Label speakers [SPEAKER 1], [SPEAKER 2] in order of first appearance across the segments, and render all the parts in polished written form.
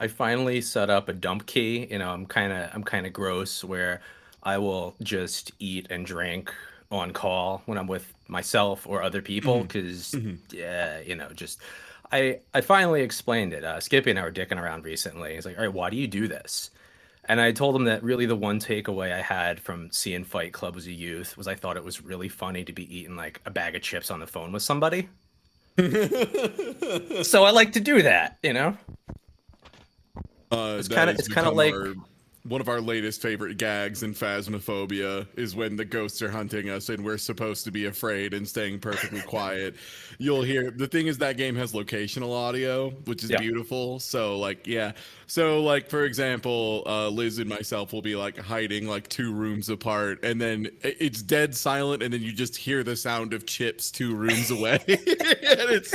[SPEAKER 1] I finally set up a dump key. I'm kind of gross where I will just eat and drink on call when I'm with myself or other people
[SPEAKER 2] Mhm,
[SPEAKER 1] because
[SPEAKER 2] mhm.
[SPEAKER 1] yeah, just I finally explained it. Skippy and I were dicking around recently. He's like, "All right, why do you do this?" And I told him that really the one takeaway I had from seeing Fight Club as a youth was I thought it was really funny to be eating like a bag of chips on the phone with somebody. So I like to do that. It's
[SPEAKER 2] That
[SPEAKER 1] kind of
[SPEAKER 2] has
[SPEAKER 1] it's kind of
[SPEAKER 2] become
[SPEAKER 1] like
[SPEAKER 2] our one of our latest favorite gags in Phasmophobia is when the ghosts are hunting us and we're supposed to be afraid and staying perfectly quiet. You'll hear the thing is that game has locational audio, which is
[SPEAKER 1] yeah.
[SPEAKER 2] beautiful. So like yeah. So like for example, Liz and myself will be like hiding like two rooms apart and then it's dead silent and then you just hear the sound of chips two rooms away. And it's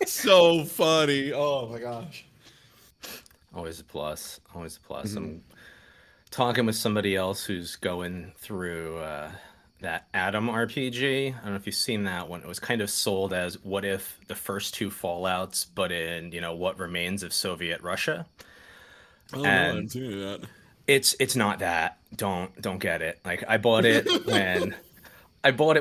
[SPEAKER 2] so funny. Oh my gosh.
[SPEAKER 1] Always a plus. Always a plus.
[SPEAKER 2] Mhm.
[SPEAKER 1] I'm talking with somebody else who's going through that Adam RPG. I don't know if you've seen that one. It was kind of sold as what if the first two Fallouts, but in what remains of Soviet Russia.
[SPEAKER 2] Oh no, I
[SPEAKER 1] And
[SPEAKER 2] haven't seen any of that.
[SPEAKER 1] it's not that. Don't get it. Like I bought it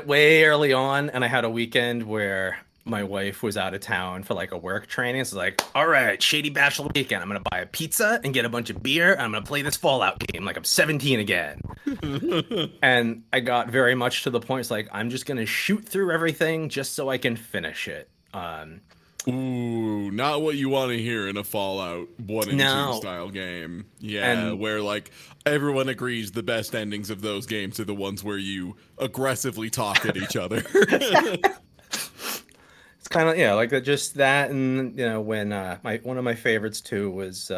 [SPEAKER 1] way early on, and I had a weekend where my wife was out of town for like a work training. So like, all right, Shady Bachelor weekend. I'm gonna buy a pizza and get a bunch of beer. And I'm gonna play this Fallout game like I'm 17 again. And I got very much to the point. It's like I'm just gonna shoot through everything just so I can finish it.
[SPEAKER 2] Ooh, not what you want to hear in a Fallout 1 and 2
[SPEAKER 1] No,
[SPEAKER 2] style game. Yeah,
[SPEAKER 1] and
[SPEAKER 2] where like everyone agrees the best endings of those games are the ones where you aggressively talk at each other.
[SPEAKER 1] it's kind of like just that, and when my one of my favorites too was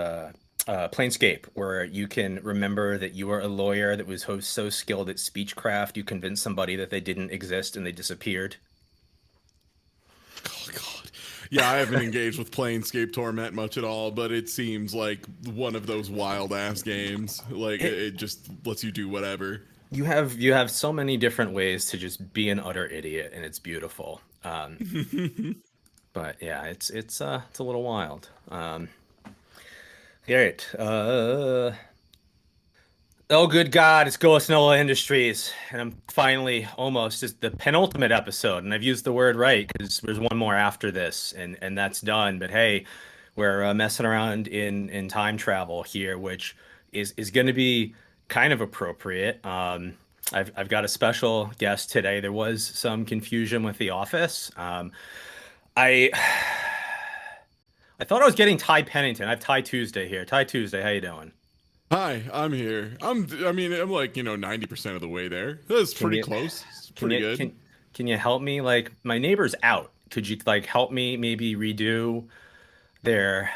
[SPEAKER 1] Planescape, where you can remember that you are a lawyer that was so skilled at speechcraft, you convinced somebody that they didn't exist and they disappeared.
[SPEAKER 2] Oh god. Yeah, I haven't engaged with Planescape Torment much at all, but it seems like one of those wild ass games. Like
[SPEAKER 1] It
[SPEAKER 2] it just lets you do whatever.
[SPEAKER 1] you have so many different ways to just be an utter idiot, and it's beautiful. But yeah, it's a little wild. All right. Oh, good God, it's Ghost Noah Industries. And I'm finally almost just the penultimate episode. And I've used the word right because there's one more after this, and that's done. But hey, we're messing around in time travel here, which is going to be kind of appropriate. I've got a special guest today. There was some confusion with the office. I I thought I was getting Ty Pennington. I have Ty Tuesday here. Ty Tuesday, how you doing?
[SPEAKER 2] Hi, I'm here. I mean, I'm like, 90% of the way there. That's
[SPEAKER 1] Can
[SPEAKER 2] pretty
[SPEAKER 1] you
[SPEAKER 2] close. It's
[SPEAKER 1] can
[SPEAKER 2] pretty
[SPEAKER 1] you
[SPEAKER 2] good.
[SPEAKER 1] can can you help me? Like my neighbor's out. Could you like help me maybe redo their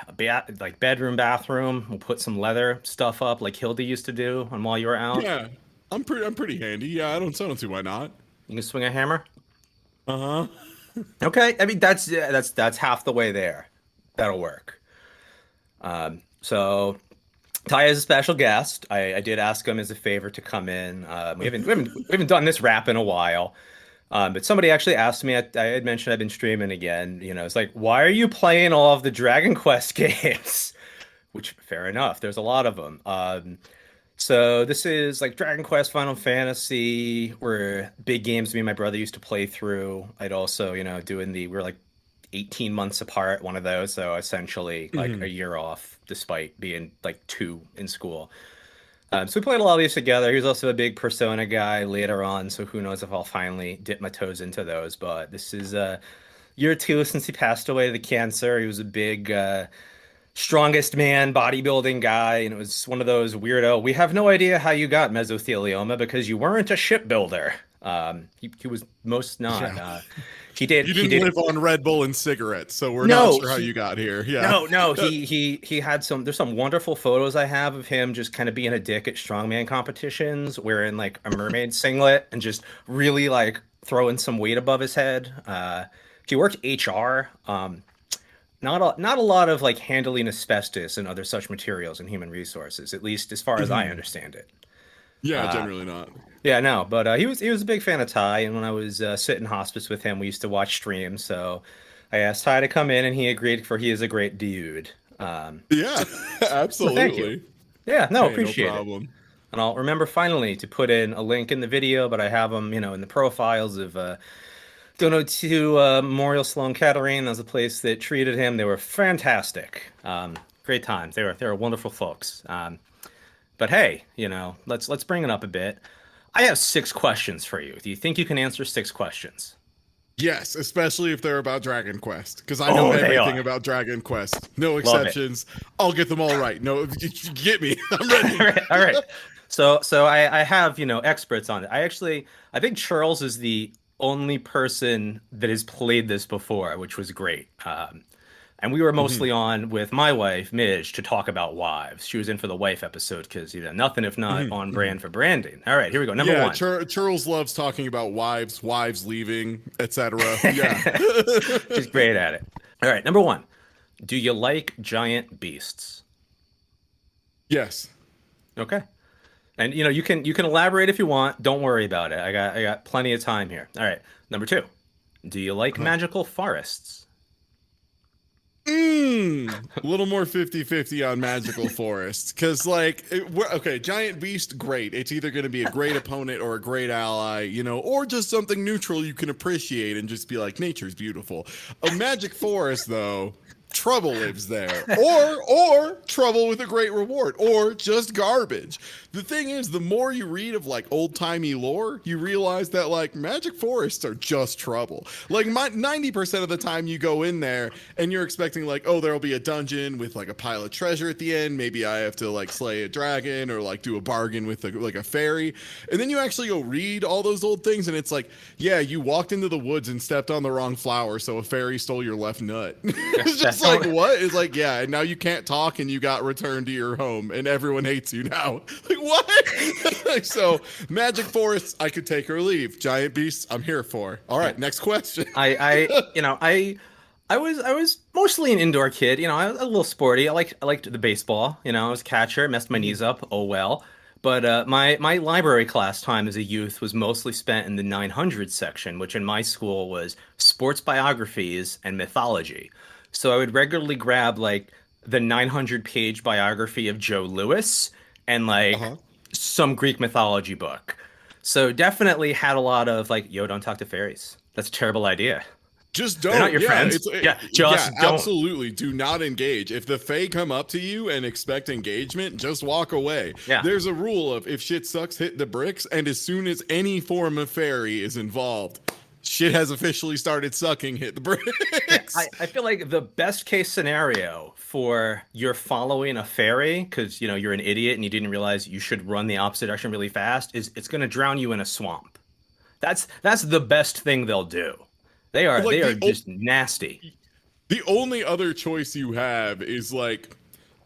[SPEAKER 1] like bedroom, bathroom? We'll put some leather stuff up like Hilda used to do and while you were out.
[SPEAKER 2] Yeah, I'm pretty handy. Yeah, I don't see why not.
[SPEAKER 1] You can swing a hammer?
[SPEAKER 2] Uh-huh.
[SPEAKER 1] Okay. I mean that's yeah, that's half the way there. That'll work. So Ty is a special guest. I did ask him as a favor to come in. We haven't done this rap in a while. But somebody actually asked me, I had mentioned I've been streaming again. It's like, why are you playing all of the Dragon Quest games? Which, fair enough, there's a lot of them. So this is like Dragon Quest, Final Fantasy, were big games me and my brother used to play through. I'd also, we were like 18 months apart, one of those. So essentially like a
[SPEAKER 2] Mhm.
[SPEAKER 1] year off, despite being like two in school. So we played a lot of these together. He was also a big Persona guy later on, so who knows if I'll finally dip my toes into those. But this is year two since he passed away of the cancer. He was a big, strongest man, bodybuilding guy, and it was one of those weirdo. We have no idea how you got mesothelioma because you weren't a shipbuilder. He was most not.
[SPEAKER 2] Yeah.
[SPEAKER 1] He did
[SPEAKER 2] You
[SPEAKER 1] he
[SPEAKER 2] didn't
[SPEAKER 1] did
[SPEAKER 2] live on Red Bull and cigarettes, so we're not
[SPEAKER 1] no
[SPEAKER 2] sure how you got here. Yeah.
[SPEAKER 1] no, he had some. There's some wonderful photos I have of him just kind of being a dick at strongman competitions, wearing like a mermaid singlet and just really like throwing some weight above his head. He worked HR. Not a lot of like handling asbestos and other such materials in human resources, at least as far as I
[SPEAKER 2] Mhm.
[SPEAKER 1] understand it.
[SPEAKER 2] Yeah, generally not.
[SPEAKER 1] Yeah, no, but he was a big fan of Ty, and when I was sitting hospice with him, we used to watch streams. So I asked Ty to come in, and he agreed, for he is a great dude.
[SPEAKER 2] Yeah,
[SPEAKER 1] So thank you.
[SPEAKER 2] absolutely.
[SPEAKER 1] Yeah, no,
[SPEAKER 2] Hey, no
[SPEAKER 1] appreciate it.
[SPEAKER 2] problem.
[SPEAKER 1] And I'll remember finally to put in a link in the video, but I have them, in the profiles of donate to Memorial Sloan Kettering. As a place that treated him. They were fantastic. Great times. They were wonderful folks. But hey, let's bring it up a bit. I have 6 questions for you. Do you think you can answer 6 questions?
[SPEAKER 2] Yes, especially if they're about Dragon Quest, because I know
[SPEAKER 1] Oh, they
[SPEAKER 2] everything
[SPEAKER 1] are.
[SPEAKER 2] about Dragon Quest. No
[SPEAKER 1] Love it.
[SPEAKER 2] exceptions. I'll get them all right. No, you get me. I'm
[SPEAKER 1] All
[SPEAKER 2] ready.
[SPEAKER 1] right, all right. So I have, experts on it. I think Charles is the only person that has played this before, which was great. And we were
[SPEAKER 2] Mhm.
[SPEAKER 1] mostly on with my wife, Midge, to talk about wives. She was in for the wife episode because, nothing if not
[SPEAKER 2] Mhm.
[SPEAKER 1] on
[SPEAKER 2] Mhm.
[SPEAKER 1] brand for branding. All right, here we go. Number
[SPEAKER 2] Yeah,
[SPEAKER 1] one.
[SPEAKER 2] Charles loves talking about wives leaving, etc. Yeah.
[SPEAKER 1] She's great at it. All right, number one. Do you like giant beasts?
[SPEAKER 2] Yes.
[SPEAKER 1] Okay. And you can elaborate if you want. Don't worry about it. I got plenty of time here. All right. Number two. Do you like
[SPEAKER 2] Uh-huh.
[SPEAKER 1] magical forests?
[SPEAKER 2] A little more 50-50 on magical forests because okay, giant beast, great. It's either going to be a great opponent or a great ally, or just something neutral you can appreciate and just be like, nature's beautiful. A magic forest, though, trouble lives there, or trouble with a great reward, or just garbage. The thing is, the more you read of like old timey lore, you realize that like magic forests are just trouble. Like 90% of the time you go in there and you're expecting like, oh, there'll be a dungeon with like a pile of treasure at the end. Maybe I have to like slay a dragon or like do a bargain with like a fairy, and then you actually go read all those old things, and it's like, yeah, you walked into the woods and stepped on the wrong flower, so a fairy stole your left nut. It's
[SPEAKER 1] That's
[SPEAKER 2] just like,
[SPEAKER 1] all.
[SPEAKER 2] what? It's like, yeah, and now you can't talk and you got returned to your home and everyone hates you now. Like, what? So, magic forests, I could take or leave. Giant beasts, I'm here for. All
[SPEAKER 1] Yeah.
[SPEAKER 2] right, next question.
[SPEAKER 1] I was mostly an indoor kid. I was a little sporty. I liked the baseball. I was a catcher, messed my knees up. Oh well. But my library class time as a youth was mostly spent in the 900 section, which in my school was sports biographies and mythology. So I would regularly grab like the 900-page biography of Joe Louis and like
[SPEAKER 2] Uh-huh.
[SPEAKER 1] some Greek mythology book. So definitely had a lot of like, yo, don't talk to fairies. That's a terrible idea.
[SPEAKER 2] Just
[SPEAKER 1] They're not
[SPEAKER 2] don't.
[SPEAKER 1] your
[SPEAKER 2] Yeah,
[SPEAKER 1] friends. Yeah,
[SPEAKER 2] yeah,
[SPEAKER 1] just don't.
[SPEAKER 2] absolutely. Do not engage. If the Fae come up to you and expect engagement, just walk away.
[SPEAKER 1] Yeah.
[SPEAKER 2] There's a rule of if shit sucks, hit the bricks, and as soon as any form of fairy is involved, shit has officially started sucking, hit the
[SPEAKER 1] Yeah, I,
[SPEAKER 2] bricks.
[SPEAKER 1] I feel like the best case scenario for you're following a fairy because you're an idiot and you didn't realize you should run the opposite direction really fast is it's going to drown you in a swamp. That's the best thing they'll do. They are
[SPEAKER 2] Like
[SPEAKER 1] they are just nasty.
[SPEAKER 2] the only other choice you have is like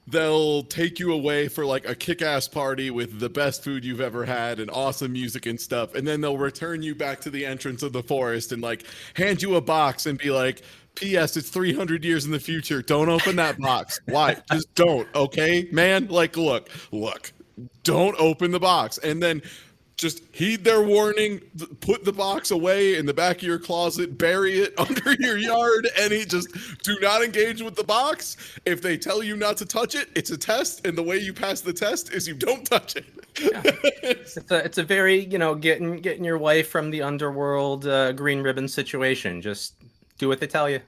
[SPEAKER 2] they'll take you away for like a kick-ass party with the best food you've ever had and awesome music and stuff, and then they'll return you back to the entrance of the forest and like hand you a box and be like, ps, it's 300 years in the future, don't open that box. Why? Just don't, okay, man? Like, look, don't open the box. And then just heed their warning, put the box away in the back of your closet, bury it under your yard, and just do not engage with the box. If they tell you not to touch it, it's a test, and the way you pass the test is you don't touch
[SPEAKER 1] Yeah.
[SPEAKER 2] it.
[SPEAKER 1] It's a very, getting your wife from the underworld green ribbon situation. Just do what they tell you.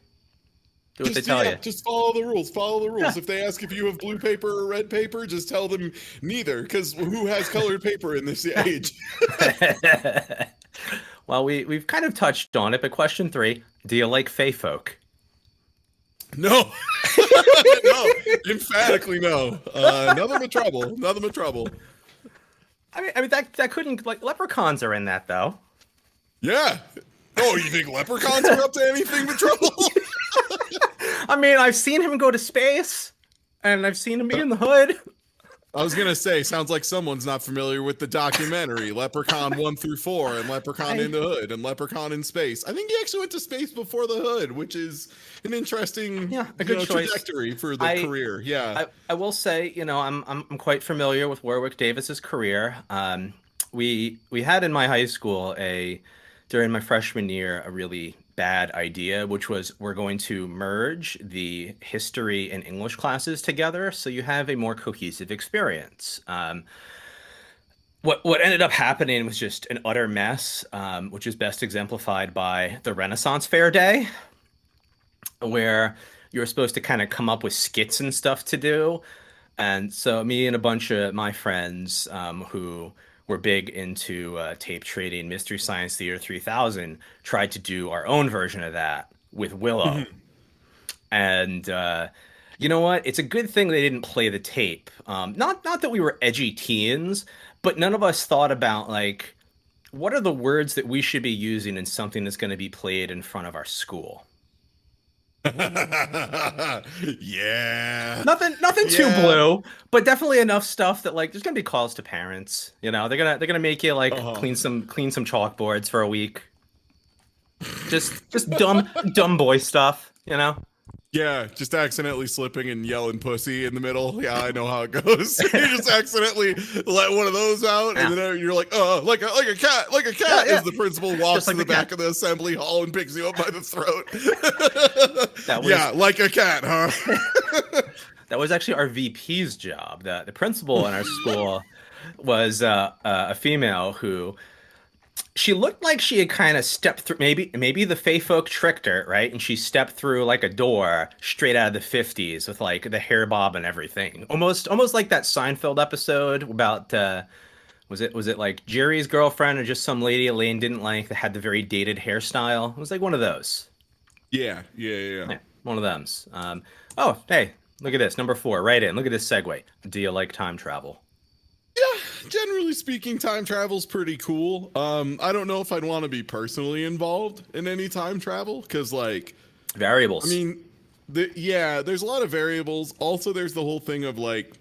[SPEAKER 1] Do what they
[SPEAKER 2] Just
[SPEAKER 1] tell
[SPEAKER 2] yeah,
[SPEAKER 1] you.
[SPEAKER 2] just follow the rules. Follow the
[SPEAKER 1] Yeah.
[SPEAKER 2] rules. If they ask if you have blue paper or red paper, just tell them neither, because who has colored paper in this age?
[SPEAKER 1] Well, we've kind of touched on it, but question three, do you like Fae Folk?
[SPEAKER 2] No, no, emphatically no. Nothing but trouble. Nothing but trouble.
[SPEAKER 1] I mean that couldn't like leprechauns are in that though.
[SPEAKER 2] Yeah. Oh, you think leprechauns are up to anything but trouble?
[SPEAKER 1] I mean, I've seen him go to space, and I've seen him be in the hood.
[SPEAKER 2] I was gonna say, sounds like someone's not familiar with the documentary Leprechaun 1 through 4 and Leprechaun in the Hood and Leprechaun in Space. I think he actually went to space before the Hood, which is an interesting
[SPEAKER 1] Yeah, a good choice.
[SPEAKER 2] trajectory for the
[SPEAKER 1] I,
[SPEAKER 2] career. Yeah.
[SPEAKER 1] I will say, I'm quite familiar with Warwick Davis's career. We had in my high school during my freshman year a really bad idea, which was we're going to merge the history and English classes together so you have a more cohesive experience. What ended up happening was just an utter mess, which is best exemplified by the Renaissance Fair Day, where you were supposed to kind of come up with skits and stuff to do. And so me and a bunch of my friends who were big into tape trading, Mystery Science Theater 3000, tried to do our own version of that with Willow. And you know what? It's a good thing they didn't play the tape. Not that we were edgy teens, but none of us thought about like what are the words that we should be using in something that's going to be played in front of our school.
[SPEAKER 2] Yeah.
[SPEAKER 1] Nothing too
[SPEAKER 2] Yeah.
[SPEAKER 1] blue, but definitely enough stuff that like there's gonna be calls to parents. You know, they're gonna make you like
[SPEAKER 2] Uh-huh.
[SPEAKER 1] clean some chalkboards for a week. Just dumb boy stuff. You know.
[SPEAKER 2] Yeah, just accidentally slipping and yelling pussy in the middle. Yeah, I know how it goes. You just accidentally let one of those out,
[SPEAKER 1] Yeah.
[SPEAKER 2] and then you're like, like a cat, like a cat,
[SPEAKER 1] Yeah.
[SPEAKER 2] as the principal walks
[SPEAKER 1] like
[SPEAKER 2] to the
[SPEAKER 1] the cat.
[SPEAKER 2] back of the assembly hall and picks you up by the throat.
[SPEAKER 1] That was
[SPEAKER 2] Yeah, like a cat, huh?
[SPEAKER 1] that was actually our VP's job. The principal in our school was a female who she looked like she had kind of stepped through maybe the Fae Folk tricked her, right? And she stepped through like a door straight out of the 50s with like the hair bob and everything. Almost like that Seinfeld episode about was it like Jerry's girlfriend or just some lady Elaine didn't like that had the very dated hairstyle? It was like one of those.
[SPEAKER 2] Yeah.
[SPEAKER 1] Yeah, one of them's. Oh, hey, look at this. Number 4, right in. Look at this segue. Do you like time travel?
[SPEAKER 2] Yeah, generally speaking, time travel's pretty cool. I don't know if I'd want to be personally involved in any time travel because, like, I
[SPEAKER 1] Variables.
[SPEAKER 2] mean, there's a lot of variables. Also, there's the whole thing of like,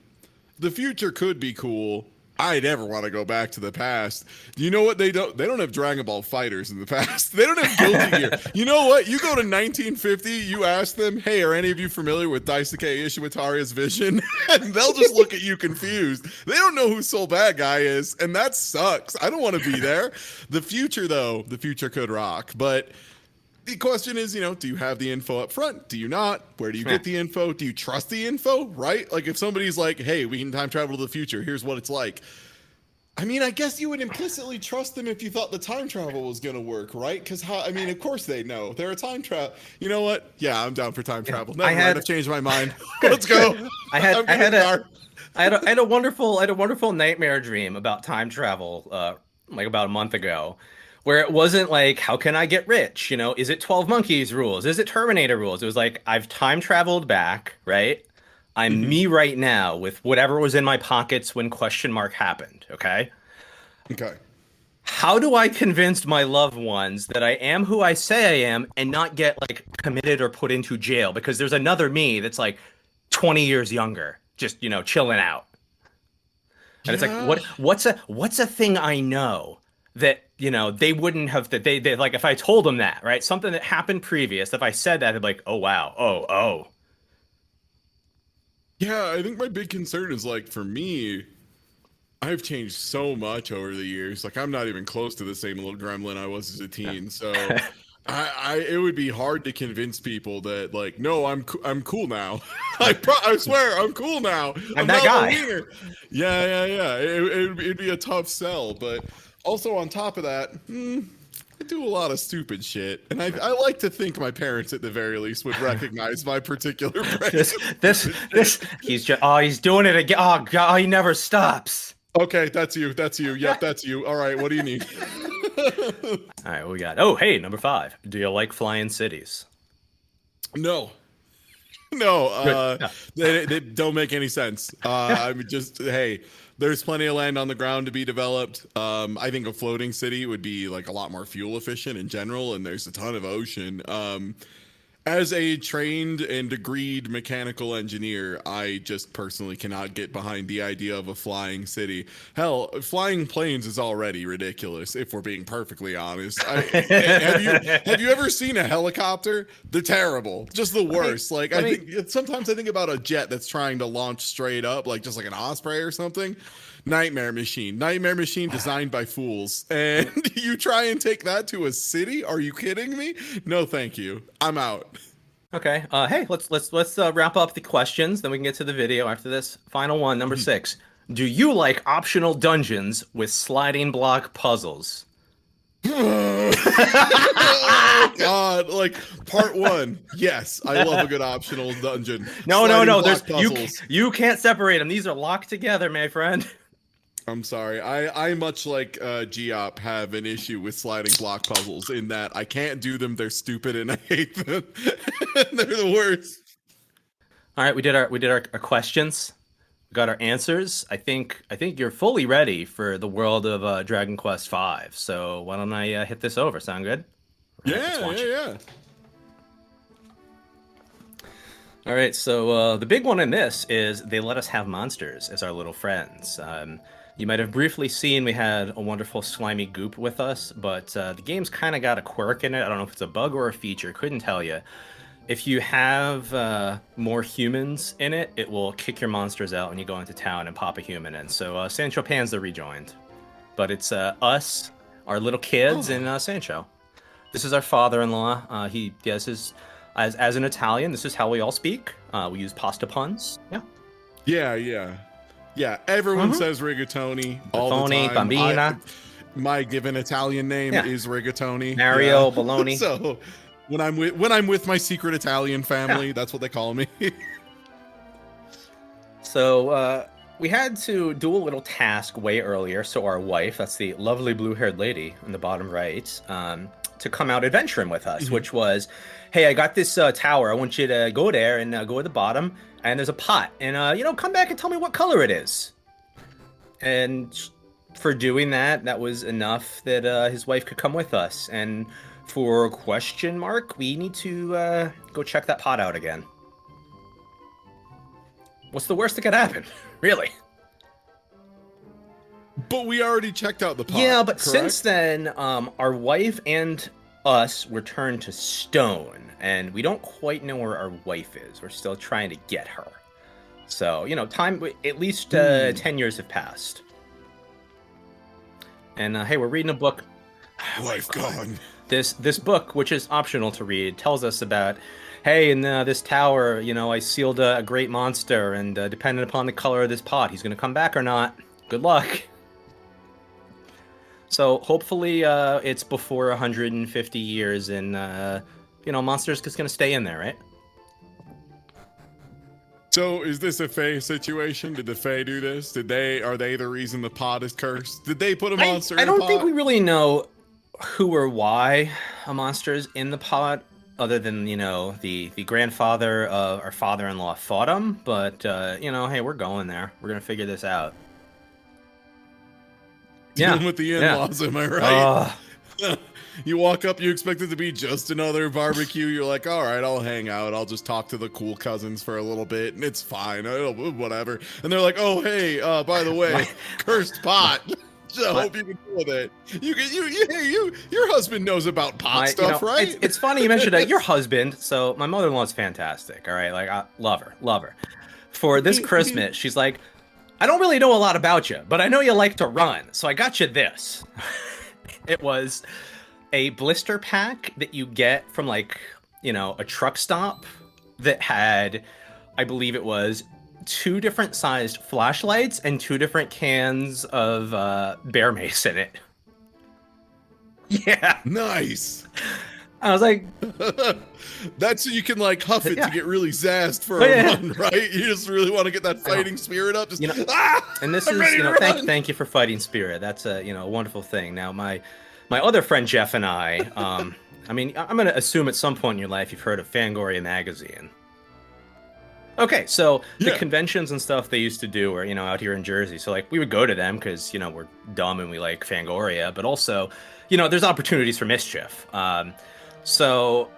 [SPEAKER 2] the future could be cool. I never want to go back to the past. You know what? They don't have Dragon Ball fighters in the past. They don't have Guilty Gear. You know what? You go to 1950, you ask them, hey, are any of you familiar with Daisuke Ishiwatara's vision? And they'll just look at you confused. They don't know who Soul Bad Guy is, and that sucks. I don't want to be there. The future, though, the future could rock. But the question is, do you have the info up front? Do you not? Where do you get the info? Do you trust the info? Right? Like if somebody's like, hey, we can time travel to the future. Here's what it's like. I mean, I guess you would implicitly trust them if you thought the time travel was going to work, right? Because, of course they know. They're a time travel. You know what? Yeah, I'm down for time travel. Never mind. I've changed my mind. Let's go.
[SPEAKER 1] I had a wonderful nightmare dream about time travel, like about a month ago, where it wasn't like, how can I get rich? Is it 12 Monkeys rules? Is it Terminator rules? It was like, I've time traveled back, right? I'm me right now with whatever was in my pockets when question mark happened, okay?
[SPEAKER 2] Okay.
[SPEAKER 1] How do I convince my loved ones that I am who I say I am and not get like committed or put into jail? Because there's another me that's like 20 years younger, just, chilling out. And it's like, what's a thing I know that, they wouldn't have, that they like, if I told them that, right? Something that happened previous, if I said that, they'd be like, oh, wow. Oh.
[SPEAKER 2] Yeah, I think my big concern is like, for me, I've changed so much over the years. Like, I'm not even close to the same little gremlin I was as a teen. So it would be hard to convince people that like, no, I'm cool now. I swear I'm cool now.
[SPEAKER 1] I'm that guy.
[SPEAKER 2] Yeah. It'd be a tough sell, but also on top of that, I do a lot of stupid shit, and I like to think my parents, at the very least, would recognize my particular brand.
[SPEAKER 1] He's doing it again. Oh God, he never stops.
[SPEAKER 2] Okay, that's you. Yep, that's you. All right, what do you need?
[SPEAKER 1] All right, what we got? Oh, hey, number 5. Do you like flying cities?
[SPEAKER 2] No, they don't make any sense. I'm just, hey, there's plenty of land on the ground to be developed. I think a floating city would be like a lot more fuel efficient in general, and there's a ton of ocean. As a trained and degreed mechanical engineer, I just personally cannot get behind the idea of a flying city. Hell, flying planes is already ridiculous, if we're being perfectly honest. Have you ever seen a helicopter? They're terrible, just the worst. Sometimes I think about a jet that's trying to launch straight up, like just like an Osprey or something. Nightmare machine designed by fools, and you try and take that to a city? Are you kidding me? No, thank you. I'm out.
[SPEAKER 1] Okay. Hey, let's wrap up the questions. Then we can get to the video after this. Final one, number 6. Do you like optional dungeons with sliding block puzzles?
[SPEAKER 2] Oh God! Like part 1, yes, I love a good optional dungeon.
[SPEAKER 1] No.
[SPEAKER 2] There's
[SPEAKER 1] You can't separate them. These are locked together, my friend.
[SPEAKER 2] I'm sorry. I much like Geop have an issue with sliding block puzzles in that I can't do them. They're stupid and I hate them. They're the worst.
[SPEAKER 1] All right, we did our questions. We got our answers. I think you're fully ready for the world of Dragon Quest V. So why don't I hit this over? Sound good?
[SPEAKER 2] Yeah.
[SPEAKER 1] All right, so the big one in this is they let us have monsters as our little friends. You might have briefly seen we had a wonderful slimy goop with us, but the game's kind of got a quirk in it. I don't know if it's a bug or a feature, couldn't tell you. If you have more humans in it, it will kick your monsters out when you go into town and pop a human in. So Sancho Panza rejoined. But it's us, our little kids, and Sancho. This is our father-in-law. He has his... As an Italian, this is how we all speak. We use pasta puns.
[SPEAKER 2] Yeah, everyone says rigatoni all the time.
[SPEAKER 1] Bambina.
[SPEAKER 2] My given Italian name is rigatoni.
[SPEAKER 1] Mario Bologna.
[SPEAKER 2] So when I'm with my secret Italian family, that's what they call me.
[SPEAKER 1] So we had to do a little task way earlier. So our wife, that's the lovely blue-haired lady in the bottom right, to come out adventuring with us, which was, hey, I got this tower. I want you to go there and go to the bottom, and there's a pot. And, come back and tell me what color it is. And for doing that, that was enough that his wife could come with us. And for question mark, we need to go check that pot out again. What's the worst that could happen? Really?
[SPEAKER 2] But we already checked out the pot.
[SPEAKER 1] Yeah, but
[SPEAKER 2] correct?
[SPEAKER 1] Since then, our wife and us were turned to stone, and we don't quite know where our wife is. We're still trying to get her. So, time, at least 10 years have passed. And, hey, we're reading a book.
[SPEAKER 2] Wife gone.
[SPEAKER 1] This book, which is optional to read, tells us about, hey, in this tower, I sealed a great monster, and depending upon the color of this pot, he's going to come back or not. Good luck. So hopefully it's before 150 years, and monsters just gonna stay in there, right?
[SPEAKER 2] So is this a Fae situation? Did the Fae do this? Are they the reason the pot is cursed? Did they put a monster in the pot? I don't
[SPEAKER 1] think we really know who or why a monster is in the pot, other than the grandfather of our father-in-law fought him. But hey, we're going there. We're gonna figure this out.
[SPEAKER 2] Dealing with the in-laws, am I right? You walk up, you expect it to be just another barbecue. You're like, all right, I'll hang out. I'll just talk to the cool cousins for a little bit, and it's fine. Whatever. And they're like, oh, hey, by the way, cursed pot. I hope you can deal with it. Your husband knows about pot stuff, right?
[SPEAKER 1] It's funny you mentioned your husband. So my mother-in-law is fantastic. All right, like I love her. For this Christmas, she's like, I don't really know a lot about you, but I know you like to run, so I got you this. It was a blister pack that you get from a truck stop that had, I believe it was 2 different sized flashlights and 2 different cans of bear mace in it. Yeah.
[SPEAKER 2] Nice.
[SPEAKER 1] I was like,
[SPEAKER 2] that's so you can huff it to get really zazzed for a run, right? You just really want to get that fighting spirit up. Just
[SPEAKER 1] and this is thank you for fighting spirit. That's a wonderful thing. Now my other friend Jeff and I, I'm gonna assume at some point in your life you've heard of Fangoria magazine. Okay, so the conventions and stuff they used to do were out here in Jersey. So we would go to them because we're dumb and we like Fangoria, but also there's opportunities for mischief. So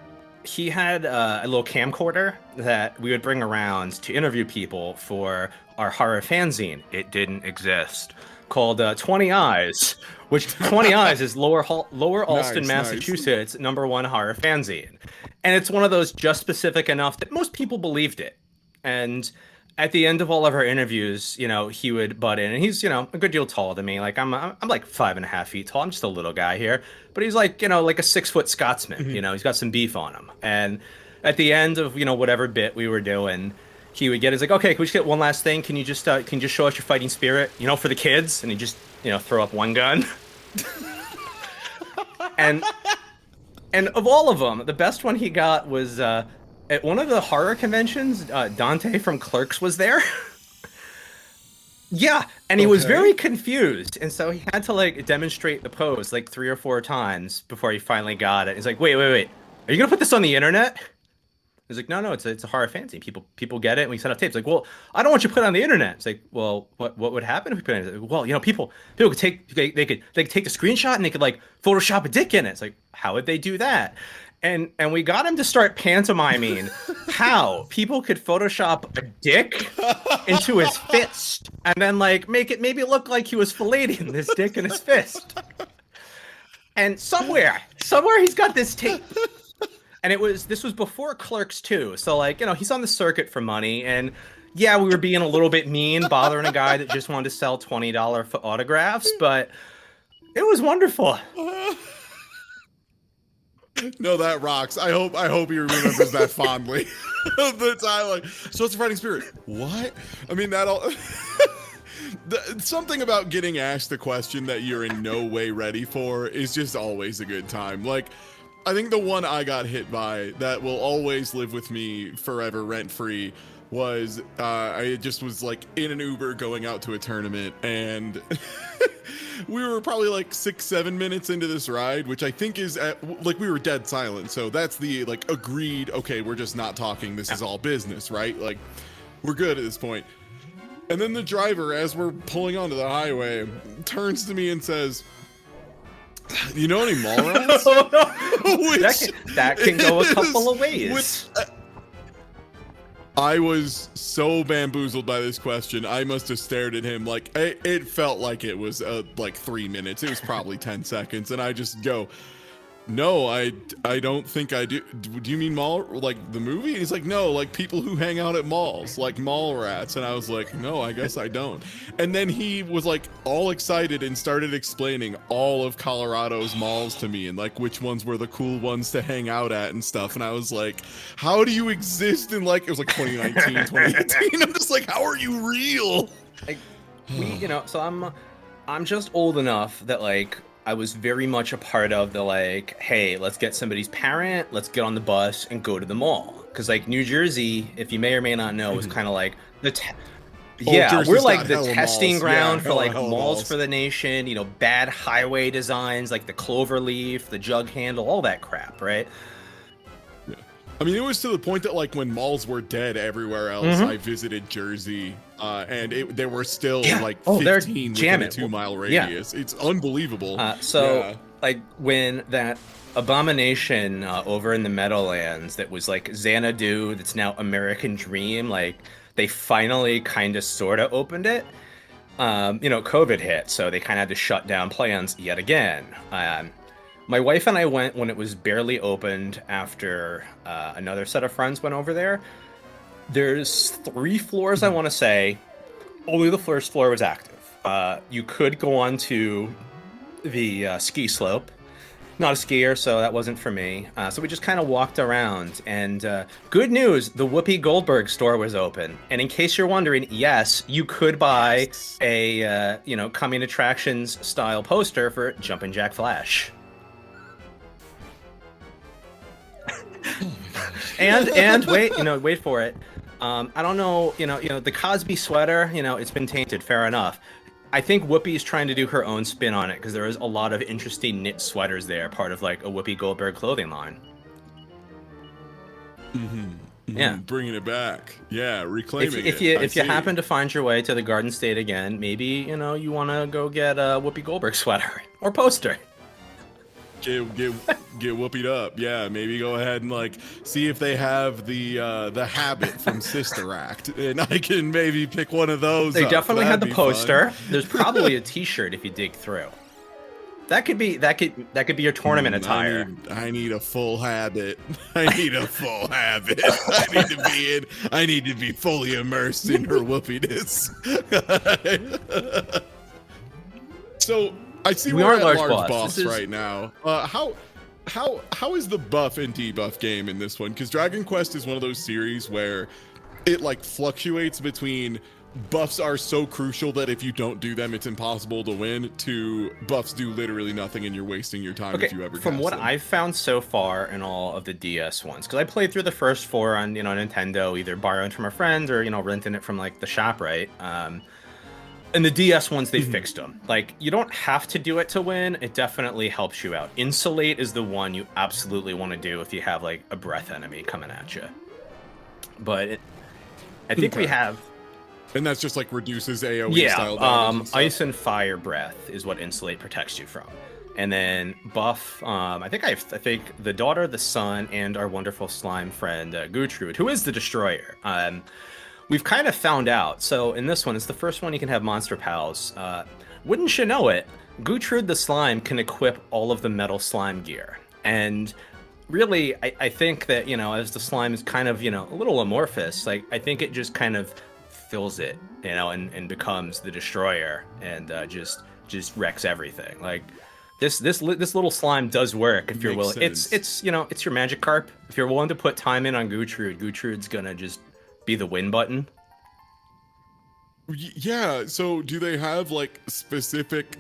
[SPEAKER 1] he had a little camcorder that we would bring around to interview people for our horror fanzine. It didn't exist. Called 20 Eyes, which 20 Eyes is Lower Alston,
[SPEAKER 2] Nice.
[SPEAKER 1] Massachusetts, #1 horror fanzine. And it's one of those just specific enough that most people believed it. And at the end of all of our interviews, he would butt in, and he's, a good deal taller than me. Like I'm like 5.5 feet tall. I'm just a little guy here, but he's like, like a 6-foot Scotsman. He's got some beef on him. And at the end of, whatever bit we were doing, he would he's like, okay, can we just get one last thing? Can you just show us your fighting spirit, for the kids? And he just, throw up one gun. and of all of them, the best one he got was, at one of the horror conventions, Dante from Clerks was there. Yeah, and he was very confused, and so he had to demonstrate the pose 3 or 4 times before he finally got it. He's like, wait, are you gonna put this on the internet? He's like, no, it's a horror fanzine. People get it, and we set up tapes. Like, well, I don't want you to put it on the internet. It's like, well, what would happen if we put it on the internet? Well, people could take they could take the screenshot and they could Photoshop a dick in it. It's like, how would they do that? And we got him to start pantomiming how people could Photoshop a dick into his fist and then make it maybe look like he was filleting this dick in his fist. And somewhere he's got this tape. And this was before Clerks too. So he's on the circuit for money, and yeah, we were being a little bit mean, bothering a guy that just wanted to sell $20 for autographs, but it was wonderful.
[SPEAKER 2] No, that rocks. I hope he remembers that fondly. The time, so it's a fighting spirit. What? I mean, something about getting asked a question that you're in no way ready for is just always a good time. I think the one I got hit by that will always live with me forever, rent free, was I just was in an Uber going out to a tournament, and we were probably 6-7 minutes into this ride, which I think is at we were dead silent. So that's the agreed, okay, we're just not talking. This is all business, right? We're good at this point. And then the driver, as we're pulling onto the highway, turns to me and says, "You know any mall rats?"
[SPEAKER 1] that can go a couple of ways.
[SPEAKER 2] I was so bamboozled by this question. I must have stared at him it felt like it was 3 minutes. It was probably 10 seconds, and I just go, "No, I don't think I do. Do you mean mall, the movie?" And he's like, "No, people who hang out at malls, mall rats." And I was like, "No, I guess I don't." And then he was all excited and started explaining all of Colorado's malls to me and which ones were the cool ones to hang out at and stuff. And I was like, "How do you exist in it was 2019, 2018?" I'm just how are you real?
[SPEAKER 1] So I'm just old enough that I was very much a part of the hey, let's get somebody's parent, let's get on the bus and go to the mall. Because New Jersey, if you may or may not know, is kind of the we're the testing ground for malls for the nation. Bad highway designs, the clover leaf, the jug handle, all that crap, right?
[SPEAKER 2] Yeah. I mean, it was to the point that when malls were dead everywhere else, I visited Jersey, and there were still 15 within a 2-mile radius. Yeah. It's unbelievable.
[SPEAKER 1] When that abomination over in the Meadowlands that was Xanadu, that's now American Dream, they finally kind of sort of opened it. COVID hit, so they kind of had to shut down plans yet again. My wife and I went when it was barely opened after another set of friends went over there. There's 3 floors, I want to say. Only the first floor was active. You could go onto the ski slope. Not a skier, so that wasn't for me. So we just kind of walked around. And good news, the Whoopi Goldberg store was open. And in case you're wondering, yes, you could buy a coming attractions style poster for Jumpin' Jack Flash. and wait for it. I don't know, the Cosby sweater, it's been tainted, fair enough. I think Whoopi's trying to do her own spin on it because there is a lot of interesting knit sweaters there, part of a Whoopi Goldberg clothing line. Yeah,
[SPEAKER 2] bringing it back. Yeah, reclaiming
[SPEAKER 1] if you happen to find your way to the Garden State again, maybe you want to go get a Whoopi Goldberg sweater or poster.
[SPEAKER 2] get whoopied up. Yeah, maybe go ahead and like see if they have the habit from Sister Act, and I can maybe pick one of those.
[SPEAKER 1] They
[SPEAKER 2] up.
[SPEAKER 1] definitely had
[SPEAKER 2] That'd
[SPEAKER 1] the
[SPEAKER 2] be
[SPEAKER 1] poster.
[SPEAKER 2] fun.
[SPEAKER 1] There's probably a T-shirt if you dig through. That could be your tournament attire.
[SPEAKER 2] I need a full habit. I need a full habit. I need to be fully immersed in her whoopiness. So I see
[SPEAKER 1] We
[SPEAKER 2] we're
[SPEAKER 1] are
[SPEAKER 2] at
[SPEAKER 1] large
[SPEAKER 2] large
[SPEAKER 1] boss.
[SPEAKER 2] boss right now. How is the buff and debuff game in this one? Because Dragon Quest is one of those series where it like fluctuates between buffs are so crucial that if you don't do them, it's impossible to win, to buffs do literally nothing and you're wasting your time if you ever
[SPEAKER 1] from
[SPEAKER 2] cast
[SPEAKER 1] what
[SPEAKER 2] them.
[SPEAKER 1] I've found so far in all of the DS ones, because I played through the first 4 on Nintendo, either borrowing from a friend or renting it from like the shop, right? And the DS ones, they fixed them. Like, you don't have to do it to win. It definitely helps you out. Insulate is the one you absolutely want to do if you have like a breath enemy coming at you. But I think we have.
[SPEAKER 2] And that's just like reduces AoE style damage and stuff.
[SPEAKER 1] Ice and fire breath is what insulate protects you from. And then buff, I think the daughter, the son, and our wonderful slime friend Gertrude, who is the destroyer. We've kind of found out. So in this one, it's the first one you can have monster pals. Wouldn't you know it? Gertrude the slime can equip all of the metal slime gear. And really, I think that, as the slime is kind of, a little amorphous, like, I think it just kind of fills it, and becomes the destroyer, and just wrecks everything. Like, this little slime does work if you're willing.
[SPEAKER 2] Sense.
[SPEAKER 1] It's your magic carp. If you're willing to put time in on Gertrude's gonna just be the win button.
[SPEAKER 2] Yeah, so do they have like specific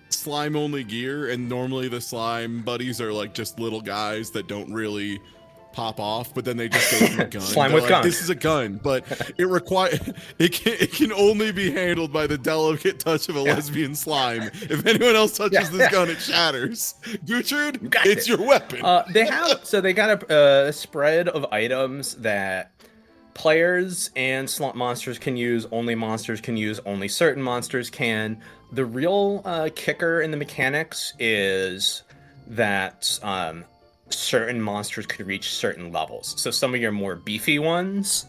[SPEAKER 2] slime only gear? And normally the slime buddies are like just little guys that don't really pop off, but then they just go with a gun.
[SPEAKER 1] Slime
[SPEAKER 2] They're
[SPEAKER 1] with
[SPEAKER 2] like,
[SPEAKER 1] gun.
[SPEAKER 2] This is a gun, but it can only be handled by the delicate touch of a lesbian slime. If anyone else touches this gun, it shatters. Gertrude, it's your weapon.
[SPEAKER 1] They got a spread of items that players and slump monsters can use, only monsters can use, only certain monsters can. The real kicker in the mechanics is that certain monsters could reach certain levels. So some of your more beefy ones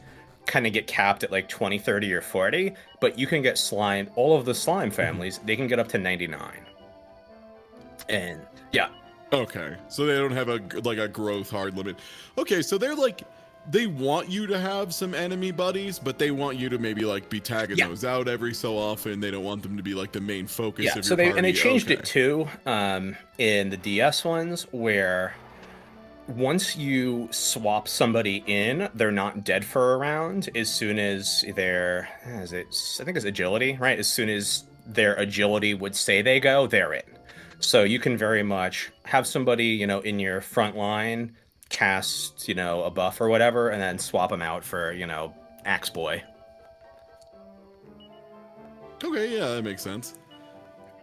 [SPEAKER 1] kind of get capped at like 20, 30, or 40, but you can get slime, all of the slime families, they can get up to 99. And yeah.
[SPEAKER 2] Okay, so they don't have a growth hard limit. Okay, so they're like, they want you to have some enemy buddies, but they want you to maybe like be tagging those out every so often. They don't want them to be like the main focus of your party.
[SPEAKER 1] And they changed it too in the DS ones, where once you swap somebody in, they're not dead for a round as soon as I think it's agility, right? As soon as their agility would say they go, they're in. So you can very much have somebody, in your front line cast, a buff or whatever, and then swap them out for, Axe Boy.
[SPEAKER 2] Okay, yeah, that makes sense.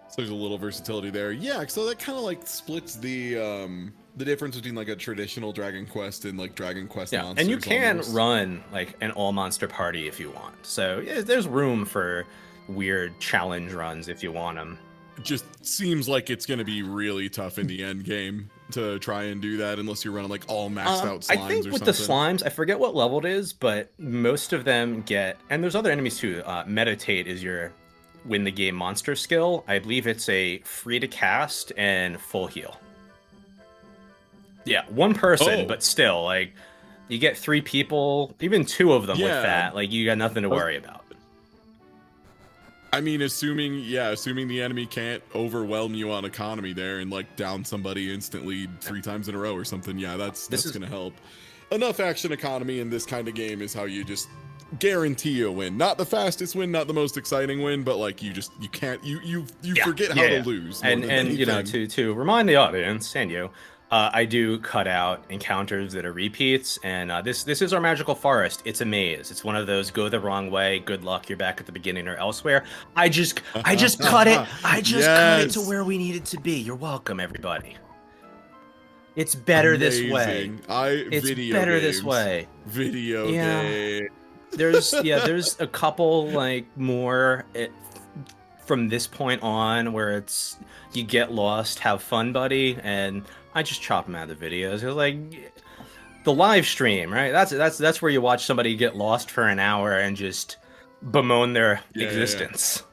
[SPEAKER 2] So there's a little versatility there. Yeah, so that kind of like splits the difference between like a traditional Dragon Quest and like Dragon Quest monsters.
[SPEAKER 1] And you can
[SPEAKER 2] almost
[SPEAKER 1] run like an all monster party if you want. So there's room for weird challenge runs if you want them.
[SPEAKER 2] It just seems like it's going to be really tough in the end game to try and do that unless you're running like all maxed out slimes.
[SPEAKER 1] I think
[SPEAKER 2] or
[SPEAKER 1] with
[SPEAKER 2] something.
[SPEAKER 1] the slimes, I forget what level it is, but most of them get, and there's other enemies too. Meditate is your win the game monster skill. I believe it's a free to cast and full heal. Yeah, one person, but still, like, you get 3 people, even 2 of them with that. Like, you got nothing to worry about.
[SPEAKER 2] I mean, assuming the enemy can't overwhelm you on economy there and like down somebody instantly 3 times in a row or something. Yeah, that's gonna help. Enough action economy in this kind of game is how you just guarantee a win. Not the fastest win, not the most exciting win, but like you forget how to lose.
[SPEAKER 1] And to remind the audience and you, I do cut out encounters that are repeats, and this is our magical forest. It's a maze. It's one of those go the wrong way, good luck, you're back at the beginning or elsewhere. I just cut it. I just cut it to where we need it to be. You're welcome, everybody. It's better this way. It's better this way.
[SPEAKER 2] Video game.
[SPEAKER 1] There's a couple like more from this point on where it's you get lost, have fun, buddy, and I just chop them out of the videos. It was like the live stream, right? That's where you watch somebody get lost for an hour and just bemoan their existence.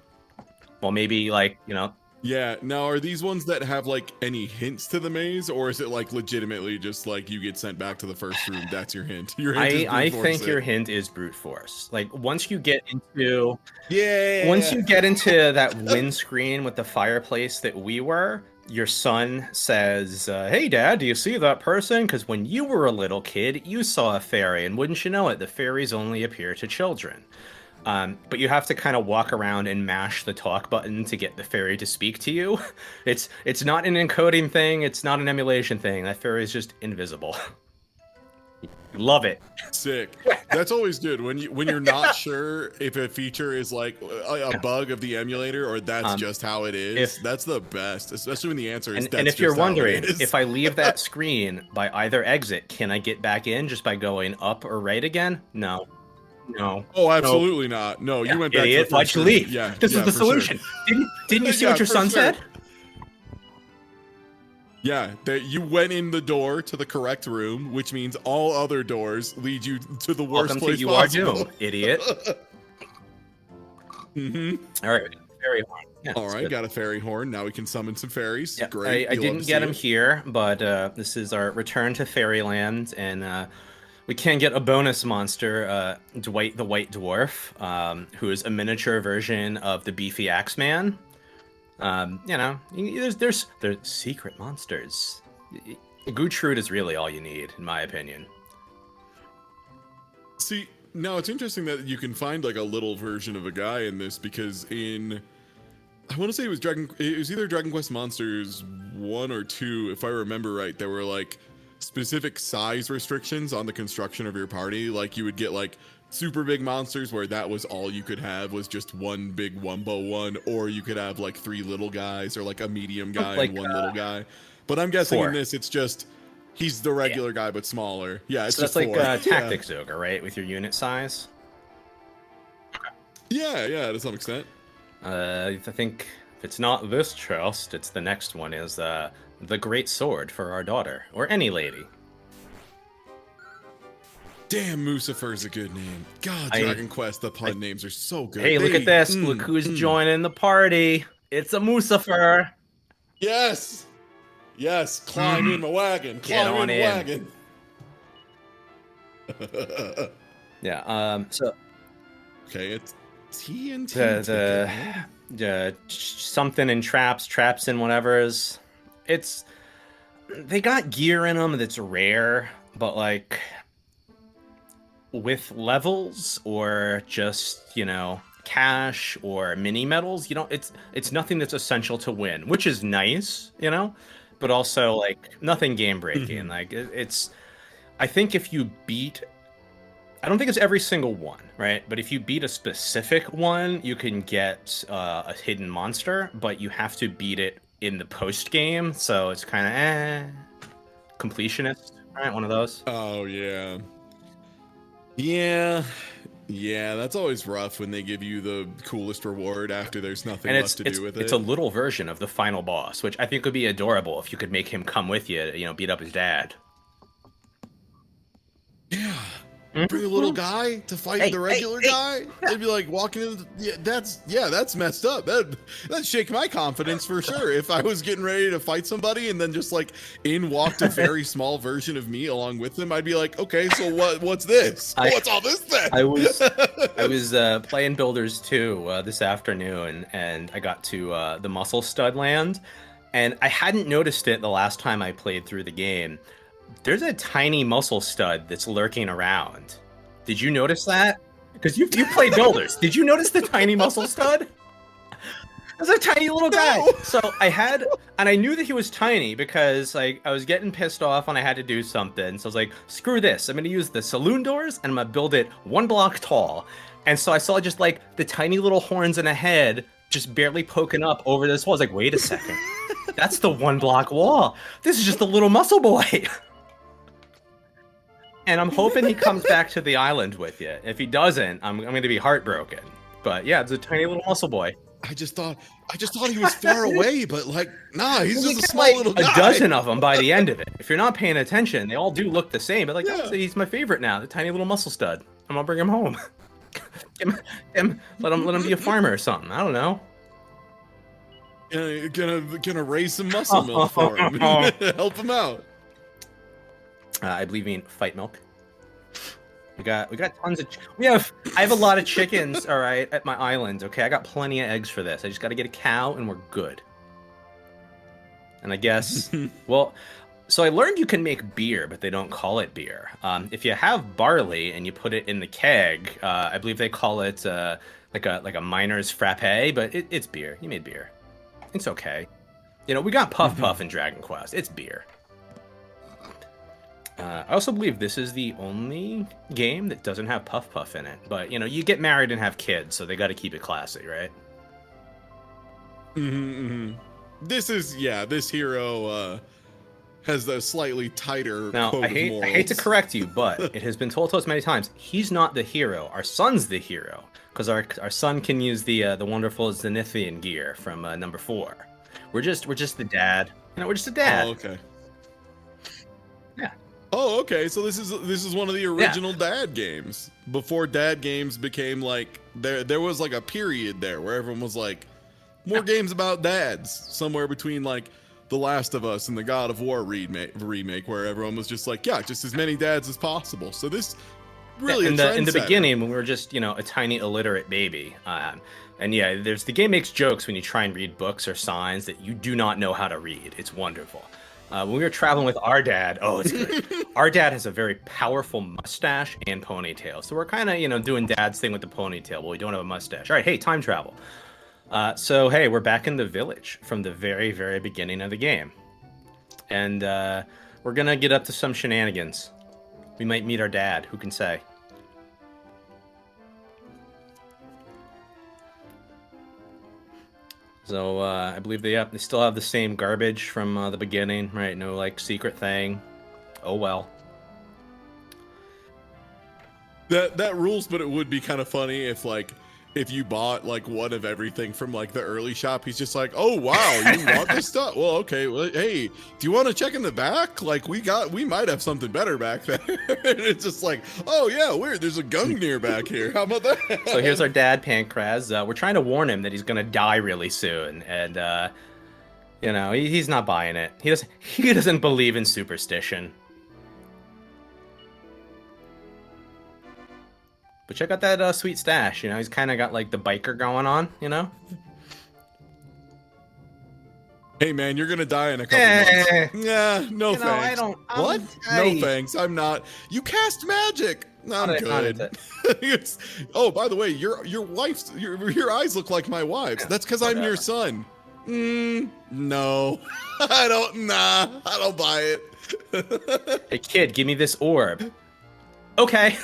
[SPEAKER 1] Well, maybe like, you know.
[SPEAKER 2] Yeah. Now, are these ones that have like any hints to the maze, or is it like legitimately just like you get sent back to the first room? That's your hint. Your hint is
[SPEAKER 1] I think your hint is brute force. Like once you get into that windscreen with the fireplace that we were, your son says, "Hey, Dad, do you see that person? Because when you were a little kid, you saw a fairy, and wouldn't you know it, the fairies only appear to children." But you have to kind of walk around and mash the talk button to get the fairy to speak to you. It's not an encoding thing. It's not an emulation thing. That fairy is just invisible. Love it.
[SPEAKER 2] Sick. That's always good when you're not sure if a feature is like a bug of the emulator or that's just how it is. That's the best, especially when the answer is.
[SPEAKER 1] And if you're wondering, if I leave that screen by either exit, can I get back in just by going up or right again? No. No.
[SPEAKER 2] Oh, absolutely not. No, you went back.
[SPEAKER 1] Idiot. Why'd you leave?
[SPEAKER 2] Yeah,
[SPEAKER 1] this is the solution. Sure. Didn't you see what your son said?
[SPEAKER 2] Yeah, that you went in the door to the correct room, which means all other doors lead you to the worst place
[SPEAKER 1] you
[SPEAKER 2] possible.
[SPEAKER 1] Are doomed, idiot. All right, fairy horn. Yeah,
[SPEAKER 2] all right, got a fairy horn. Now we can summon some fairies. Yeah, great.
[SPEAKER 1] I didn't get them here, but this is our return to Fairyland, and we can get a bonus monster, Dwight the White Dwarf, who is a miniature version of the beefy Axeman. You know, there's secret monsters. Gertrude is really all you need, in my opinion.
[SPEAKER 2] See, now it's interesting that you can find like a little version of a guy in this, because I want to say it was either Dragon Quest Monsters 1 or 2, if I remember right. There were like specific size restrictions on the construction of your party. Like you would get like super big monsters where that was all you could have was just one big wumbo one, or you could have like 3 little guys, or like a medium guy and 1 little guy. But I'm guessing 4. In this it's just he's the regular guy but smaller. Yeah, it's so just that's 4.
[SPEAKER 1] Like Tactics Ogre, right, with your unit size.
[SPEAKER 2] Yeah, to some extent.
[SPEAKER 1] I think if it's not this chest, it's the next one. Is the great sword for our daughter, or any lady.
[SPEAKER 2] Damn, Mucifer's a good name. God, Dragon Quest, the pun names are so good.
[SPEAKER 1] Hey, look at this. Look who's joining the party. It's a Mucifer.
[SPEAKER 2] Yes. Climb in my wagon. Climb in my wagon. Yeah.
[SPEAKER 1] So.
[SPEAKER 2] Okay, it's TNT.
[SPEAKER 1] The something in traps in whatever's. They got gear in them that's rare, but like with levels or just, you know, cash or mini medals, you know, it's nothing that's essential to win, which is nice, you know, but also like nothing game breaking. Mm-hmm. Like I think if you beat, I don't think it's every single one, right? But if you beat a specific one, you can get a hidden monster, but you have to beat it in the post game, so it's kind of completionist, right? One of those.
[SPEAKER 2] Oh yeah, that's always rough when they give you the coolest reward after there's nothing left to do with it.
[SPEAKER 1] It's a little version of the final boss, which I think would be adorable if you could make him come with you, you know, beat up his dad.
[SPEAKER 2] Yeah. Bring a little guy to fight the regular guy. They'd be like walking in. That's messed up. That'd shake my confidence for sure. If I was getting ready to fight somebody and then just like in walked a very small version of me along with them, I'd be like, okay, so what's this? What's all this then?
[SPEAKER 1] I was playing Builders 2 this afternoon, and I got to the Muscle Stud land, and I hadn't noticed it the last time I played through the game. There's a tiny muscle stud that's lurking around. Did you notice that? Because you played Builders. Did you notice the tiny muscle stud? There's a tiny little guy. No. So I knew that he was tiny because like I was getting pissed off when I had to do something. So I was like, screw this. I'm going to use the saloon doors and I'm going to build it 1 block tall. And so I saw just like the tiny little horns and a head just barely poking up over this wall. I was like, wait a second. That's the 1 block wall. This is just a little muscle boy. And I'm hoping he comes back to the island with you. If he doesn't, I'm going to be heartbroken. But yeah, it's a tiny little muscle boy.
[SPEAKER 2] I just thought he was far away, but like, nah, he's
[SPEAKER 1] You
[SPEAKER 2] just a
[SPEAKER 1] get,
[SPEAKER 2] small
[SPEAKER 1] like,
[SPEAKER 2] little
[SPEAKER 1] a
[SPEAKER 2] guy.
[SPEAKER 1] dozen of them by the end of it. If you're not paying attention, they all do look the same. But like,
[SPEAKER 2] Yeah.
[SPEAKER 1] oh, he's my favorite now, the tiny little muscle stud. I'm gonna bring him home. Let him be a farmer or something. I don't know.
[SPEAKER 2] Gonna raise some muscle milk for him. Help him out.
[SPEAKER 1] I believe in fight milk. We got tons of. I have a lot of chickens. All right, at my island. Okay, I got plenty of eggs for this. I just got to get a cow, and we're good. And I guess, well, so I learned you can make beer, but they don't call it beer. If you have barley and you put it in the keg, I believe they call it like a miner's frappe, but it's beer. You made beer. It's okay. You know, we got Puff Puff in Dragon Quest. It's beer. I also believe this is the only game that doesn't have Puff Puff in it. But, you know, you get married and have kids, so they got to keep it classy, right?
[SPEAKER 2] This hero has a slightly tighter
[SPEAKER 1] Now,
[SPEAKER 2] code
[SPEAKER 1] I
[SPEAKER 2] of
[SPEAKER 1] hate
[SPEAKER 2] morals.
[SPEAKER 1] to correct you, but it has been told to us many times, he's not the hero. Our son's the hero. Because our son can use the wonderful Zenithian gear from number 4. We're just the dad. You know, we're just a dad.
[SPEAKER 2] Oh, okay.
[SPEAKER 1] Yeah.
[SPEAKER 2] Oh, okay. So this is one of the original dad games. Before dad games became like there was like a period there where everyone was like more games about dads, somewhere between like The Last of Us and the God of War remake where everyone was just like, yeah, just as many dads as possible. So this really
[SPEAKER 1] in the beginning when we were just, you know, a tiny illiterate baby. And yeah, the game makes jokes when you try and read books or signs that you do not know how to read. It's wonderful. When we were traveling with our dad, oh, it's good. Our dad has a very powerful mustache and ponytail. So we're kind of, you know, doing dad's thing with the ponytail, but we don't have a mustache. All right, hey, time travel. So, hey, we're back in the village from the very, very beginning of the game. And we're going to get up to some shenanigans. We might meet our dad. Who can say? So I believe they still have the same garbage from the beginning, right? No like secret thing. Oh well.
[SPEAKER 2] That rules, but it would be kind of funny if you bought like one of everything from like the early shop. He's just like, oh wow, you want this stuff? Well, okay. Well, hey, do you want to check in the back? Like we might have something better back there. And it's just like, oh yeah, weird. There's a Gungnir back here. How about that?
[SPEAKER 1] So here's our dad, Pancraz. We're trying to warn him that he's gonna die really soon, and you know he's not buying it. He doesn't believe in superstition. But check out that sweet stash, you know, he's kind of got like the biker going on, you know?
[SPEAKER 2] Hey man, you're gonna die in a couple months. Yeah, no
[SPEAKER 1] you know,
[SPEAKER 2] thanks.
[SPEAKER 1] What?
[SPEAKER 2] No thanks, I'm not. You cast magic. I'm good. Oh, by the way, your eyes look like my wife's. Yeah, that's because I'm your son. No, I don't buy it.
[SPEAKER 1] Hey kid, give me this orb. Okay.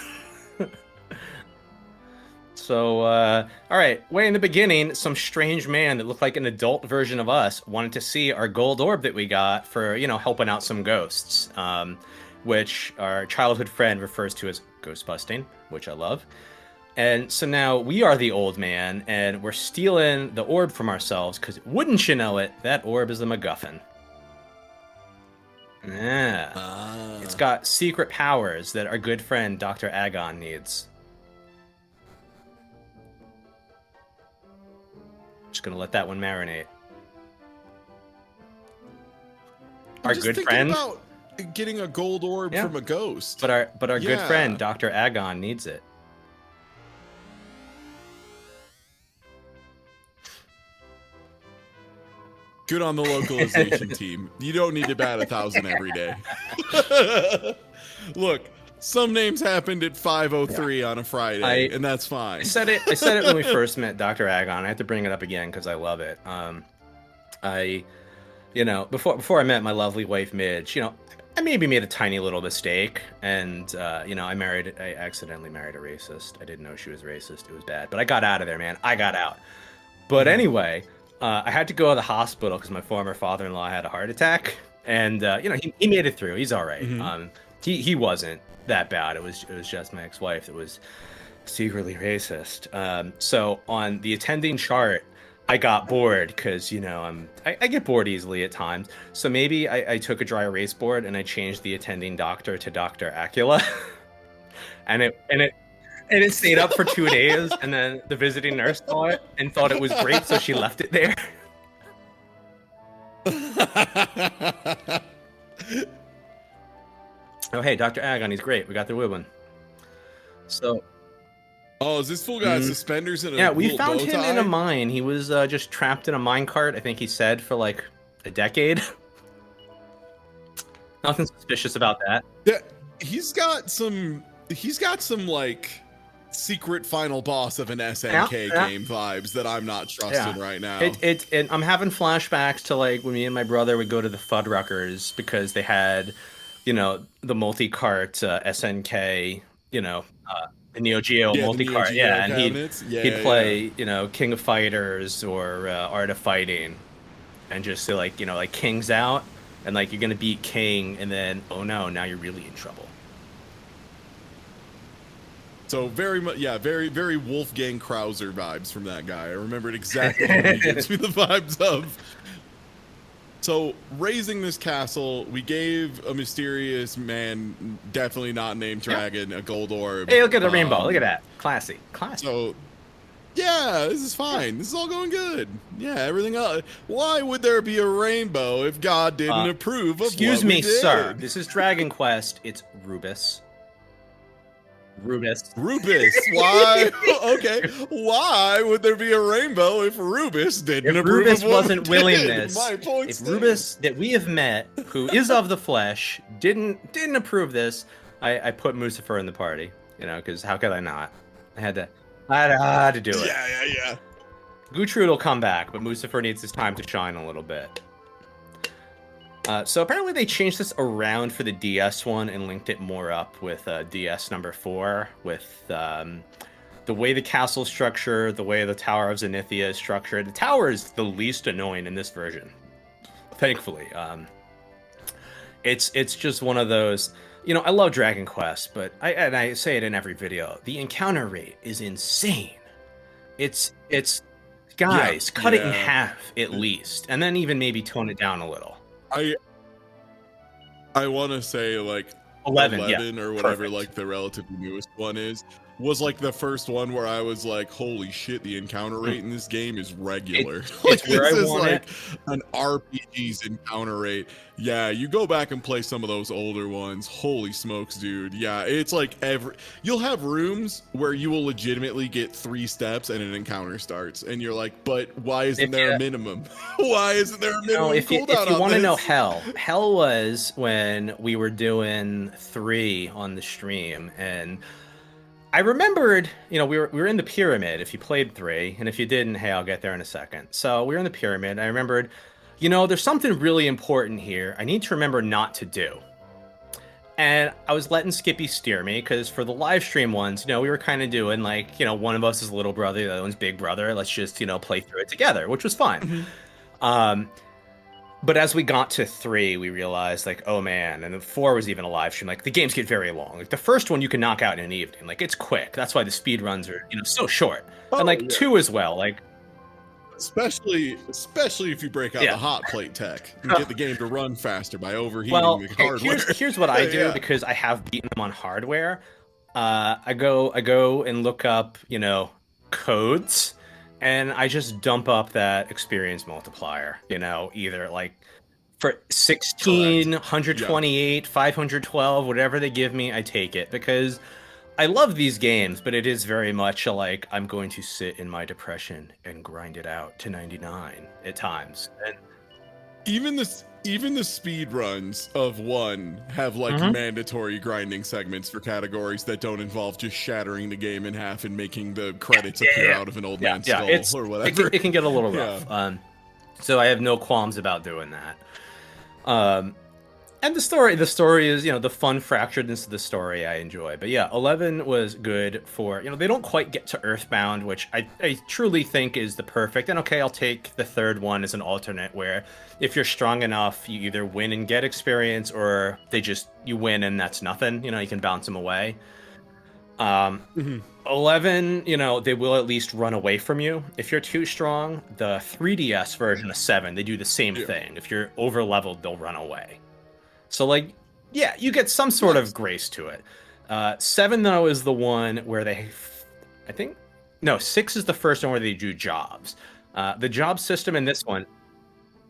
[SPEAKER 1] So, all right, way in the beginning, some strange man that looked like an adult version of us wanted to see our gold orb that we got for, you know, helping out some ghosts, which our childhood friend refers to as ghost busting, which I love. And so now we are the old man, and we're stealing the orb from ourselves, because wouldn't you know it, that orb is a MacGuffin. Yeah. It's got secret powers that our good friend Dr. Agon needs. Just gonna let that one marinate. Our good friend
[SPEAKER 2] about getting a gold orb from a ghost.
[SPEAKER 1] But our good friend Dr. Agon needs it.
[SPEAKER 2] Good on the localization team. You don't need to bat 1,000 every day. Look, some names happened at 5:03 on a Friday, and that's fine.
[SPEAKER 1] I said it when we first met Dr. Agon. I have to bring it up again because I love it. You know, before I met my lovely wife Midge, you know, I maybe made a tiny little mistake, and you know, I accidentally married a racist. I didn't know she was racist. It was bad, but I got out of there, man. I got out. But anyway, I had to go to the hospital because my former father-in-law had a heart attack, and you know, he made it through. He's all right. He wasn't that bad. It was just my ex-wife that was secretly racist. So on the attending chart, I got bored because, you know, I get bored easily at times. So maybe I took a dry erase board and I changed the attending doctor to Dr. Acula. And it stayed up for 2 days, and then the visiting nurse saw it and thought it was great, so she left it there. Oh, hey, Dr. Agon, he's great. We got the wood one. So,
[SPEAKER 2] Oh, is this fool got suspenders and a
[SPEAKER 1] yeah, we
[SPEAKER 2] little
[SPEAKER 1] found
[SPEAKER 2] bow
[SPEAKER 1] him
[SPEAKER 2] tie?
[SPEAKER 1] in a mine. He was just trapped in a minecart, I think he said, for like a decade. Nothing suspicious about that.
[SPEAKER 2] Yeah, he's got some like secret final boss of an SNK game vibes that I'm not trusting right now.
[SPEAKER 1] And I'm having flashbacks to like when me and my brother would go to the Fuddruckers because they had, you know, the multi-cart SNK, you know, the Neo Geo multi-cart, and he'd play, you know, King of Fighters or Art of Fighting, and just say like, you know, like King's out, and like you're gonna beat King, and then oh no, now you're really in trouble.
[SPEAKER 2] So very much, yeah, very Wolfgang Krauser vibes from that guy. I remembered exactly what he gives me the vibes of. So raising this castle, we gave a mysterious man, definitely not named Dragon, a gold orb.
[SPEAKER 1] Hey, look at the rainbow! Look at that, classy.
[SPEAKER 2] So, yeah, this is fine. This is all going good. Yeah, everything else. Why would there be a rainbow if God didn't approve of
[SPEAKER 1] excuse
[SPEAKER 2] what
[SPEAKER 1] me,
[SPEAKER 2] we did?
[SPEAKER 1] sir. This is Dragon Quest. It's Rubus. Rubus.
[SPEAKER 2] Why? Okay. Why would there be a rainbow if Rubus didn't approve
[SPEAKER 1] Rubus
[SPEAKER 2] of what
[SPEAKER 1] wasn't
[SPEAKER 2] we
[SPEAKER 1] willing
[SPEAKER 2] did?
[SPEAKER 1] this,
[SPEAKER 2] My point
[SPEAKER 1] if
[SPEAKER 2] stands.
[SPEAKER 1] Rubus that we have met, who is of the flesh, didn't approve this, I put Mucifer in the party. You know, because how could I not? I had to do it.
[SPEAKER 2] Yeah.
[SPEAKER 1] Gutrud will come back, but Mucifer needs his time to shine a little bit. So apparently they changed this around for the DS one and linked it more up with DS number 4 with the way the castle structure, the way the Tower of Zenithia is structured. The tower is the least annoying in this version, thankfully. It's just one of those, you know, I love Dragon Quest, but I say it in every video, the encounter rate is insane. It's guys, cut it in half at least, and then even maybe tone it down a little.
[SPEAKER 2] I want to say like 11 or whatever, perfect. Like the relatively newest one was like the first one where I was like, holy shit, the encounter rate in this game is regular.
[SPEAKER 1] It's where
[SPEAKER 2] this
[SPEAKER 1] I
[SPEAKER 2] is
[SPEAKER 1] want
[SPEAKER 2] like
[SPEAKER 1] it.
[SPEAKER 2] an RPG's encounter rate. Yeah, you go back and play some of those older ones. Holy smokes, dude. Yeah, it's like you'll have rooms where you will legitimately get 3 steps and an encounter starts, and you're like, but why isn't there a minimum? Why isn't there a minimum
[SPEAKER 1] if you
[SPEAKER 2] cooldown
[SPEAKER 1] want to
[SPEAKER 2] on
[SPEAKER 1] know
[SPEAKER 2] this?
[SPEAKER 1] hell was when we were doing 3 on the stream, and I remembered, you know, we were in the pyramid if you played 3, and if you didn't, hey, I'll get there in a second. So we were in the pyramid, and I remembered, you know, there's something really important here I need to remember not to do. And I was letting Skippy steer me, because for the live stream ones, you know, we were kind of doing like, you know, one of us is little brother, the other one's big brother. Let's just, you know, play through it together, which was fine. But as we got to 3, we realized like, oh man, and 4 was even a live stream. Like the games get very long. Like the first one you can knock out in an evening. Like it's quick. That's why the speed runs are, you know, so short. And like 2 as well. Like
[SPEAKER 2] especially if you break out the hot plate tech and get the game to run faster by overheating the hardware.
[SPEAKER 1] Here's what I do because I have beaten them on hardware. I go and look up, you know, codes. And I just dump up that experience multiplier, you know, either like for 16, 128, 512, whatever they give me, I take it. Because I love these games, but it is very much like I'm going to sit in my depression and grind it out to 99 at times. And
[SPEAKER 2] even the speed runs of 1 have like mandatory grinding segments for categories that don't involve just shattering the game in half and making the credits appear out of an old man's skull or whatever.
[SPEAKER 1] It can get a little rough. So I have no qualms about doing that. And the story is, you know, the fun fracturedness of the story I enjoy. But yeah, 11 was good for, you know, they don't quite get to Earthbound, which I truly think is the perfect. And okay, I'll take the 3rd one as an alternate where if you're strong enough, you either win and get experience or you win and that's nothing. You know, you can bounce them away. 11, you know, they will at least run away from you. If you're too strong, the 3DS version of 7, they do the same thing. If you're over leveled, they'll run away. So, like, yeah, you get some sort of grace to it. 7, though, is the one where they, I think, no, 6 is the first one where they do jobs. The job system in this one.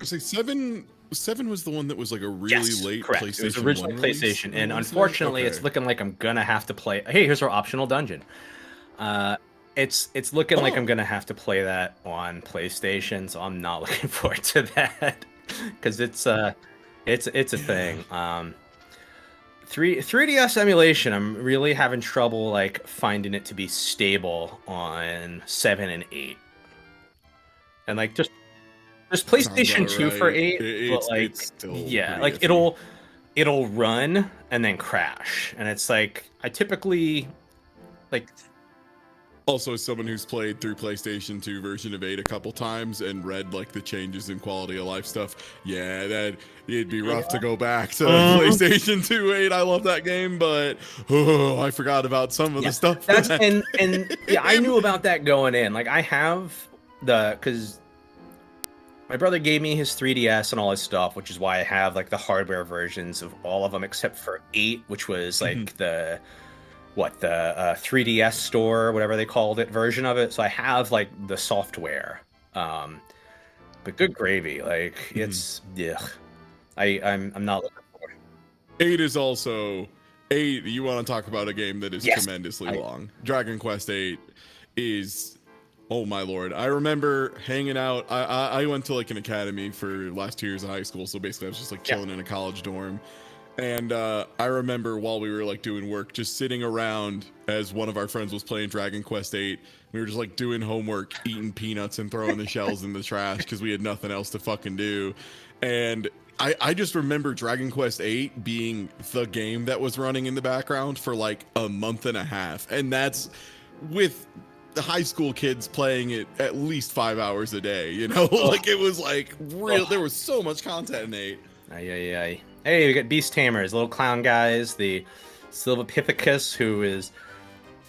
[SPEAKER 2] I say 7 was the one that was like a really late
[SPEAKER 1] correct.
[SPEAKER 2] PlayStation.
[SPEAKER 1] It was original PlayStation, and unfortunately, it's looking like I'm gonna have to play. Hey, here's our optional dungeon. It's looking like I'm gonna have to play that on PlayStation, so I'm not looking forward to that because it's a thing. 3DS emulation, I'm really having trouble like finding it to be stable on 7 and 8, and like just there's PlayStation 2 for 8, but like yeah, like
[SPEAKER 2] iffy.
[SPEAKER 1] it'll run and then crash, and it's like I typically like.
[SPEAKER 2] Also, as someone who's played through PlayStation 2 version of 8 a couple times and read like the changes in quality of life stuff, yeah, that it'd be rough to go back to PlayStation 2 8. I love that game, but I forgot about some of the stuff.
[SPEAKER 1] That's and yeah, I knew about that going in. Like I have because my brother gave me his 3DS and all his stuff, which is why I have like the hardware versions of all of them except for 8, which was like the 3DS store, whatever they called it, version of it. So I have like the software. But good gravy, like it's I'm not looking for it.
[SPEAKER 2] 8 is also 8. You want to talk about a game that is tremendously long? Dragon Quest 8 is, oh my lord! I remember hanging out. I went to like an academy for last 2 years of high school, so basically I was just like chilling in a college dorm. And I remember while we were like doing work, just sitting around as one of our friends was playing Dragon Quest 8. We were just like doing homework, eating peanuts and throwing the shells in the trash because we had nothing else to fucking do. And I just remember Dragon Quest 8 being the game that was running in the background for like a month and a half. And that's with the high school kids playing it at least 5 hours a day, you know? Like it was like real. There was so much content in 8.
[SPEAKER 1] Hey, we got Beast Tamers, little clown guys, the Silvopithecus, who is,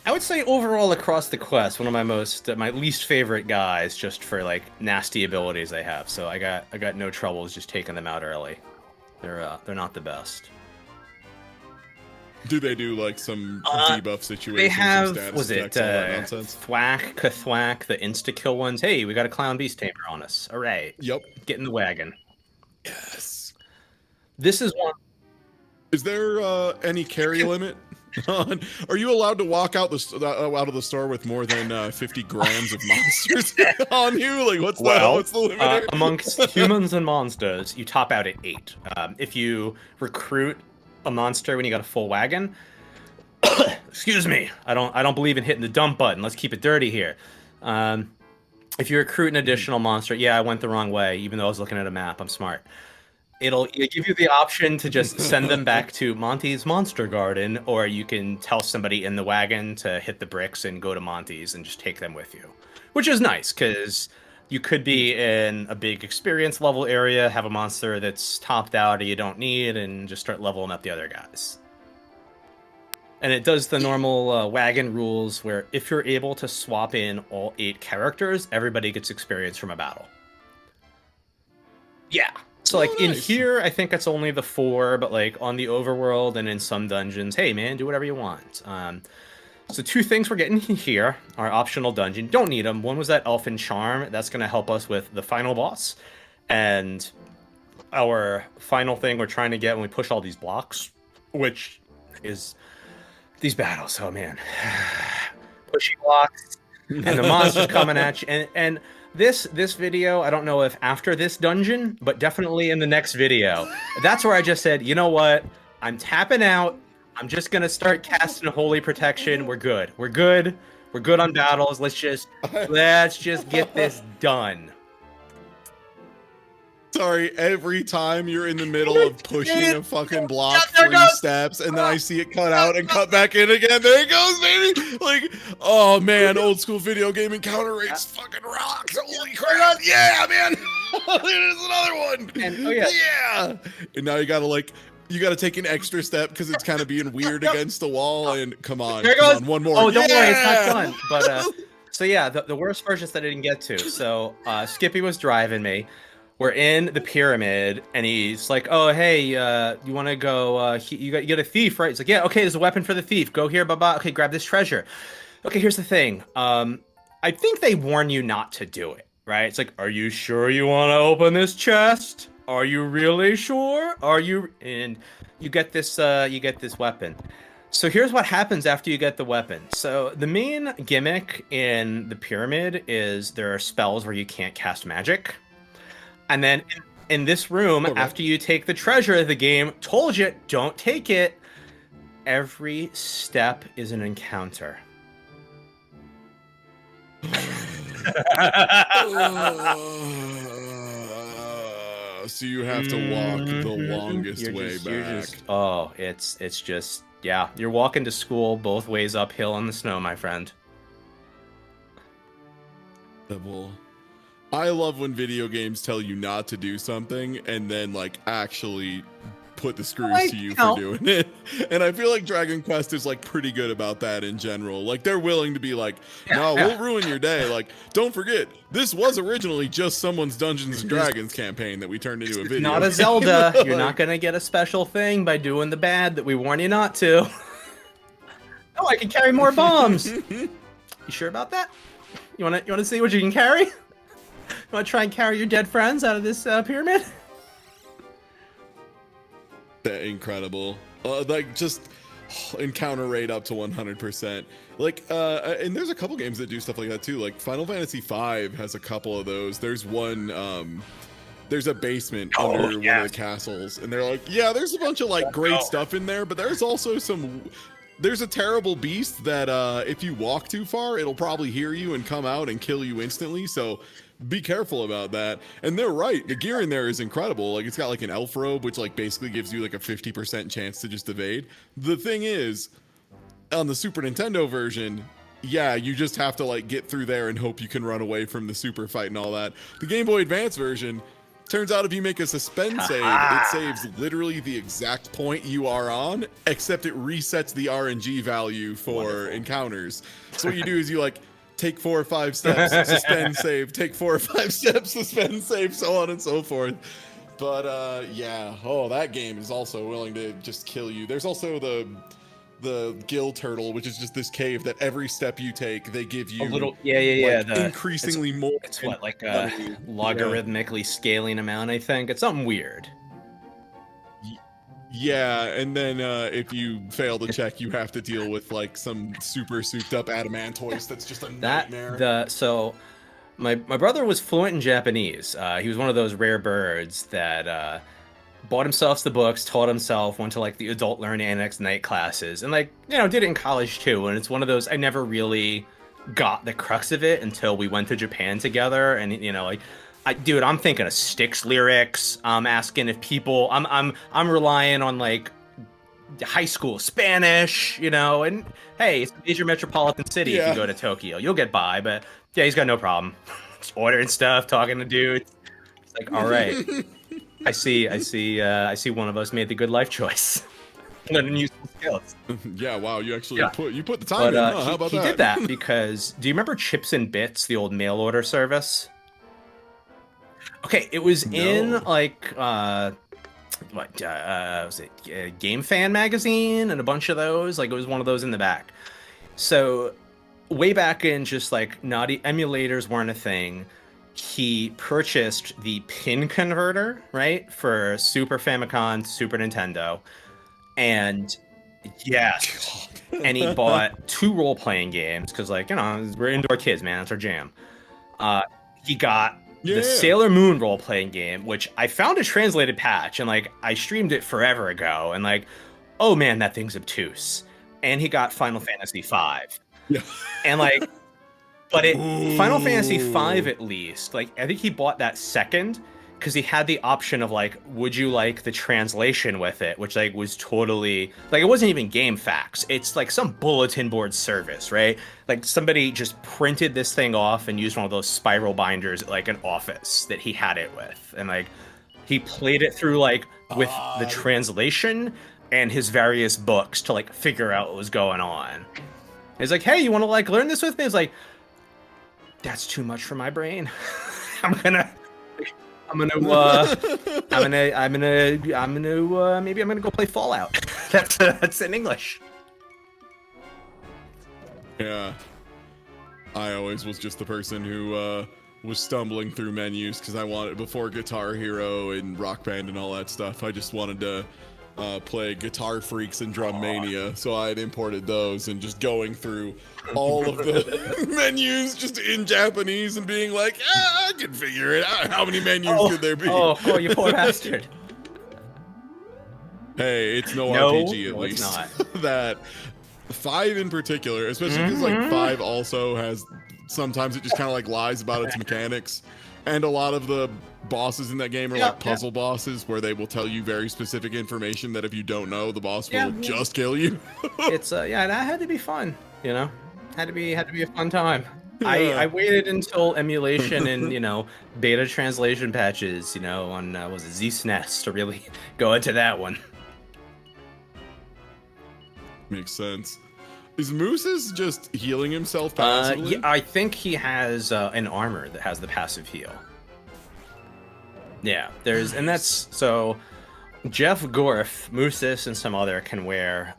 [SPEAKER 1] I would say overall across the quest, one of my least favorite guys, just for like nasty abilities they have. So I got no troubles just taking them out early. They're not the best.
[SPEAKER 2] Do they do like some debuff situations?
[SPEAKER 1] They have,
[SPEAKER 2] status
[SPEAKER 1] was it Thwack, Kathwack, the insta-kill ones? Hey, we got a clown Beast Tamer on us. All right.
[SPEAKER 2] Yep.
[SPEAKER 1] Get in the wagon.
[SPEAKER 2] Yes.
[SPEAKER 1] This is one.
[SPEAKER 2] Is there any carry limit? Are you allowed to walk out of the store with more than 50 grams of monsters on you? Like, what's the limit?
[SPEAKER 1] Amongst humans and monsters, you top out at 8. If you recruit a monster when you got a full wagon, excuse me, I don't believe in hitting the dump button. Let's keep it dirty here. If you recruit an additional monster, yeah, I went the wrong way, even though I was looking at a map. I'm smart. It'll give you the option to just send them back to Monty's Monster Garden, or you can tell somebody in the wagon to hit the bricks and go to Monty's and just take them with you. Which is nice, because you could be in a big experience level area, have a monster that's topped out or you don't need, and just start leveling up the other guys. And it does the normal wagon rules, where if you're able to swap in all 8 characters, everybody gets experience from a battle. Yeah. So, like, in here, I think it's only the 4, but, like, on the overworld and in some dungeons, hey, man, do whatever you want. So 2 things we're getting here are optional dungeon. Don't need them. One was that Elfin Charm. That's going to help us with the final boss. And our final thing we're trying to get when we push all these blocks, which is these battles. Oh, man. Pushing blocks. And the monster's coming at you. And this video, I don't know if after this dungeon, but definitely in the next video. That's where I just said, you know what? I'm tapping out. I'm just going to start casting Holy Protection. We're good. We're good. We're good on battles. Let's just get this done.
[SPEAKER 2] Sorry, every time you're in the middle of pushing a fucking block 3 steps, and then I see it cut out and cut back in again. There it goes, baby! Like, oh man, old school video game encounter rates fucking rocks. Holy crap! Yeah, man! There's another one!
[SPEAKER 1] And, oh yeah.
[SPEAKER 2] Yeah! And now you gotta like, you got to take an extra step because it's kind of being weird against the wall. And come on,
[SPEAKER 1] There it
[SPEAKER 2] come
[SPEAKER 1] goes.
[SPEAKER 2] on, one more.
[SPEAKER 1] Oh, don't worry, it's not done. But so yeah, the worst versions that I didn't get to. So Skippy was driving me. We're in the pyramid, and he's like, "Oh, hey, you want to go? You get a thief, right?" He's like, "Yeah, okay. There's a weapon for the thief. Go here, blah blah. Okay, grab this treasure." Okay, here's the thing. I think they warn you not to do it, right? It's like, "Are you sure you want to open this chest? Are you really sure? Are you?" And you get this weapon. So here's what happens after you get the weapon. So the main gimmick in the pyramid is there are spells where you can't cast magic. And then in this room, after you take the treasure, the game told you, don't take it. Every step is an encounter.
[SPEAKER 2] So you have to walk the longest way back.
[SPEAKER 1] It's just, yeah, you're walking to school both ways uphill in the snow, my friend.
[SPEAKER 2] I love when video games tell you not to do something and then like actually put the screws to you for doing it. And I feel like Dragon Quest is like pretty good about that in general. Like they're willing to be like, no, we'll ruin your day. Like, don't forget, this was originally just someone's Dungeons and Dragons campaign that we turned into a video.
[SPEAKER 1] Not a Zelda. You're not gonna get a special thing by doing the bad that we warn you not to. Oh, I can carry more bombs. You sure about that? You wanna see what you can carry? You wanna try and carry your dead friends out of this pyramid?
[SPEAKER 2] Incredible. Like just encounter rate up to 100%. Like and there's a couple games that do stuff like that too. Like Final Fantasy V has a couple of those. There's one there's a basement under one of the castles, and they're like, yeah, there's a bunch of like great stuff in there, but there's also there's a terrible beast that if you walk too far, it'll probably hear you and come out and kill you instantly. So be careful about that. And they're right. The gear in there is incredible. Like it's got like an elf robe, which like basically gives you like a 50% chance to just evade. The thing is, on the Super Nintendo version, yeah, you just have to like get through there and hope you can run away from the super fight and all that. The Game Boy Advance version, turns out if you make a suspend save, it saves literally the exact point you are on, except it resets the RNG value for encounters. So what you do is you like take 4 or 5 steps, suspend save, take 4 or 5 steps, suspend save, so on and so forth. But yeah, that game is also willing to just kill you. There's also the gill turtle, which is just this cave that every step you take, they give you
[SPEAKER 1] a little,
[SPEAKER 2] like, increasingly more.
[SPEAKER 1] It's what, like a logarithmically scaling amount, I think. It's something weird.
[SPEAKER 2] Yeah, and then if you fail to check, you have to deal with like some super souped up adamantoise that's just a nightmare.
[SPEAKER 1] So my brother was fluent in Japanese. He was one of those rare birds that bought himself the books, taught himself, went to like the adult learning annex night classes, and like, you know, did it in college too. And it's one of those, I never really got the crux of it until we went to Japan together. And you know, like, dude, I'm thinking of Styx lyrics. I'm asking if people, I'm relying on like high school Spanish, you know. And hey, it's a major metropolitan city. If you go to Tokyo, you'll get by. But yeah, he's got no problem just ordering stuff, talking to dudes. It's like, all right, I see one of us made the good life choice. Learning useful skills.
[SPEAKER 2] Yeah, wow, you actually put the time in. How about that?
[SPEAKER 1] He did that because, do you remember Chips and Bits, the old mail order service? Okay, it was in like was it Game Fan magazine and a bunch of those. Like it was one of those in the back. So way back in, just like naughty emulators weren't a thing. He purchased the pin converter, right, for Super Famicom, Super Nintendo, and and he bought 2 role-playing games because, like, you know, we're indoor kids, man. That's our jam. He got the Sailor Moon role-playing game, which I found a translated patch, and like I streamed it forever ago, and like, oh man, that thing's obtuse. And he got Final Fantasy V, and like, but Final Fantasy V at least, like I think he bought that second because he had the option of like, would you like the translation with it, which like was totally like, it wasn't even game facts. It's like some bulletin board service, right? Like somebody just printed this thing off and used one of those spiral binders at like an office that he had it with, and like, He played it through like with the translation and his various books to like figure out what was going on. He's like, "Hey, you want to like learn this with me?" It's like, that's too much for my brain. I'm gonna maybe I'm gonna go play Fallout. That's in English.
[SPEAKER 2] Yeah. I always was just the person who was stumbling through menus because I wanted, before Guitar Hero and Rock Band and all that stuff, I just wanted to play Guitar Freaks and Drum Mania, so I had imported those and just going through all of the menus just in Japanese and being like, I can figure it out. How many menus could there be?
[SPEAKER 1] Oh, you poor bastard.
[SPEAKER 2] Hey, it's no RPG at
[SPEAKER 1] no,
[SPEAKER 2] least.
[SPEAKER 1] it's not.
[SPEAKER 2] That 5 in particular, especially because like 5 also has, sometimes it just kind of like lies about its mechanics, and a lot of the bosses in that game are like puzzle bosses where they will tell you very specific information that if you don't know, the boss will just kill you.
[SPEAKER 1] It's that had to be fun, you know, had to be a fun time.
[SPEAKER 2] Yeah.
[SPEAKER 1] I waited until emulation and beta translation patches, on was it ZSNES to really go into that one.
[SPEAKER 2] Makes sense. Is Moose's just healing himself passively?
[SPEAKER 1] Yeah, I think he has an armor that has the passive heal. Yeah, and that's so. Jeff Gorf, Moosis, and some other can wear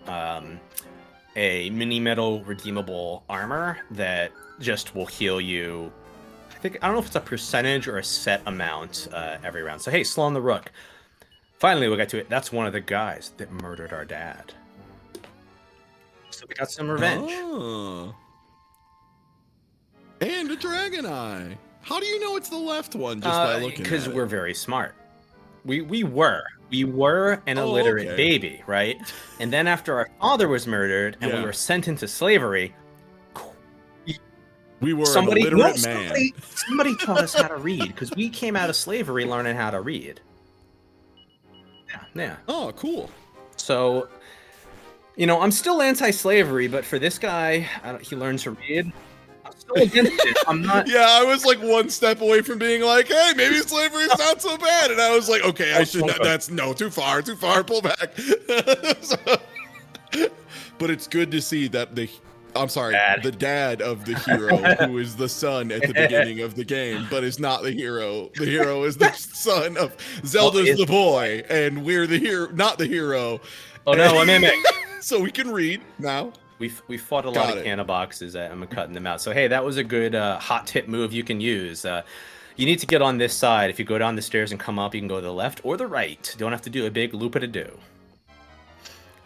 [SPEAKER 1] a mini metal redeemable armor that just will heal you. I don't know if it's a percentage or a set amount every round. So hey, Sloan the Rook. Finally, we'll get to it. That's one of the guys that murdered our dad. So we got some revenge.
[SPEAKER 2] Oh. And a dragon eye. How do you know it's the left one just by looking at it?
[SPEAKER 1] Because we're very smart. We were an illiterate baby, right? And then after our father was murdered and we were sent into slavery,
[SPEAKER 2] we were an illiterate man.
[SPEAKER 1] Somebody taught us how to read because we came out of slavery learning how to read. Yeah.
[SPEAKER 2] Oh, cool.
[SPEAKER 1] So, I'm still anti-slavery, but for this guy, he learned to read. I'm still against it. I'm not.
[SPEAKER 2] Yeah, I was like one step away from being like, hey, maybe slavery is not so bad. And I was like, okay, I should not. That's too far, pull back. But it's good to see that the dad of the hero, who is the son at the beginning of the game, but is not the hero. The hero is the son of Zelda's the boy, and we're the hero, not the hero.
[SPEAKER 1] Oh no, a mimic.
[SPEAKER 2] So we can read now.
[SPEAKER 1] We fought a lot of canna boxes. I'm cutting them out. So hey, that was a good hot tip move you can use. You need to get on this side. If you go down the stairs and come up, you can go to the left or the right. Don't have to do a big loop-a-de-do.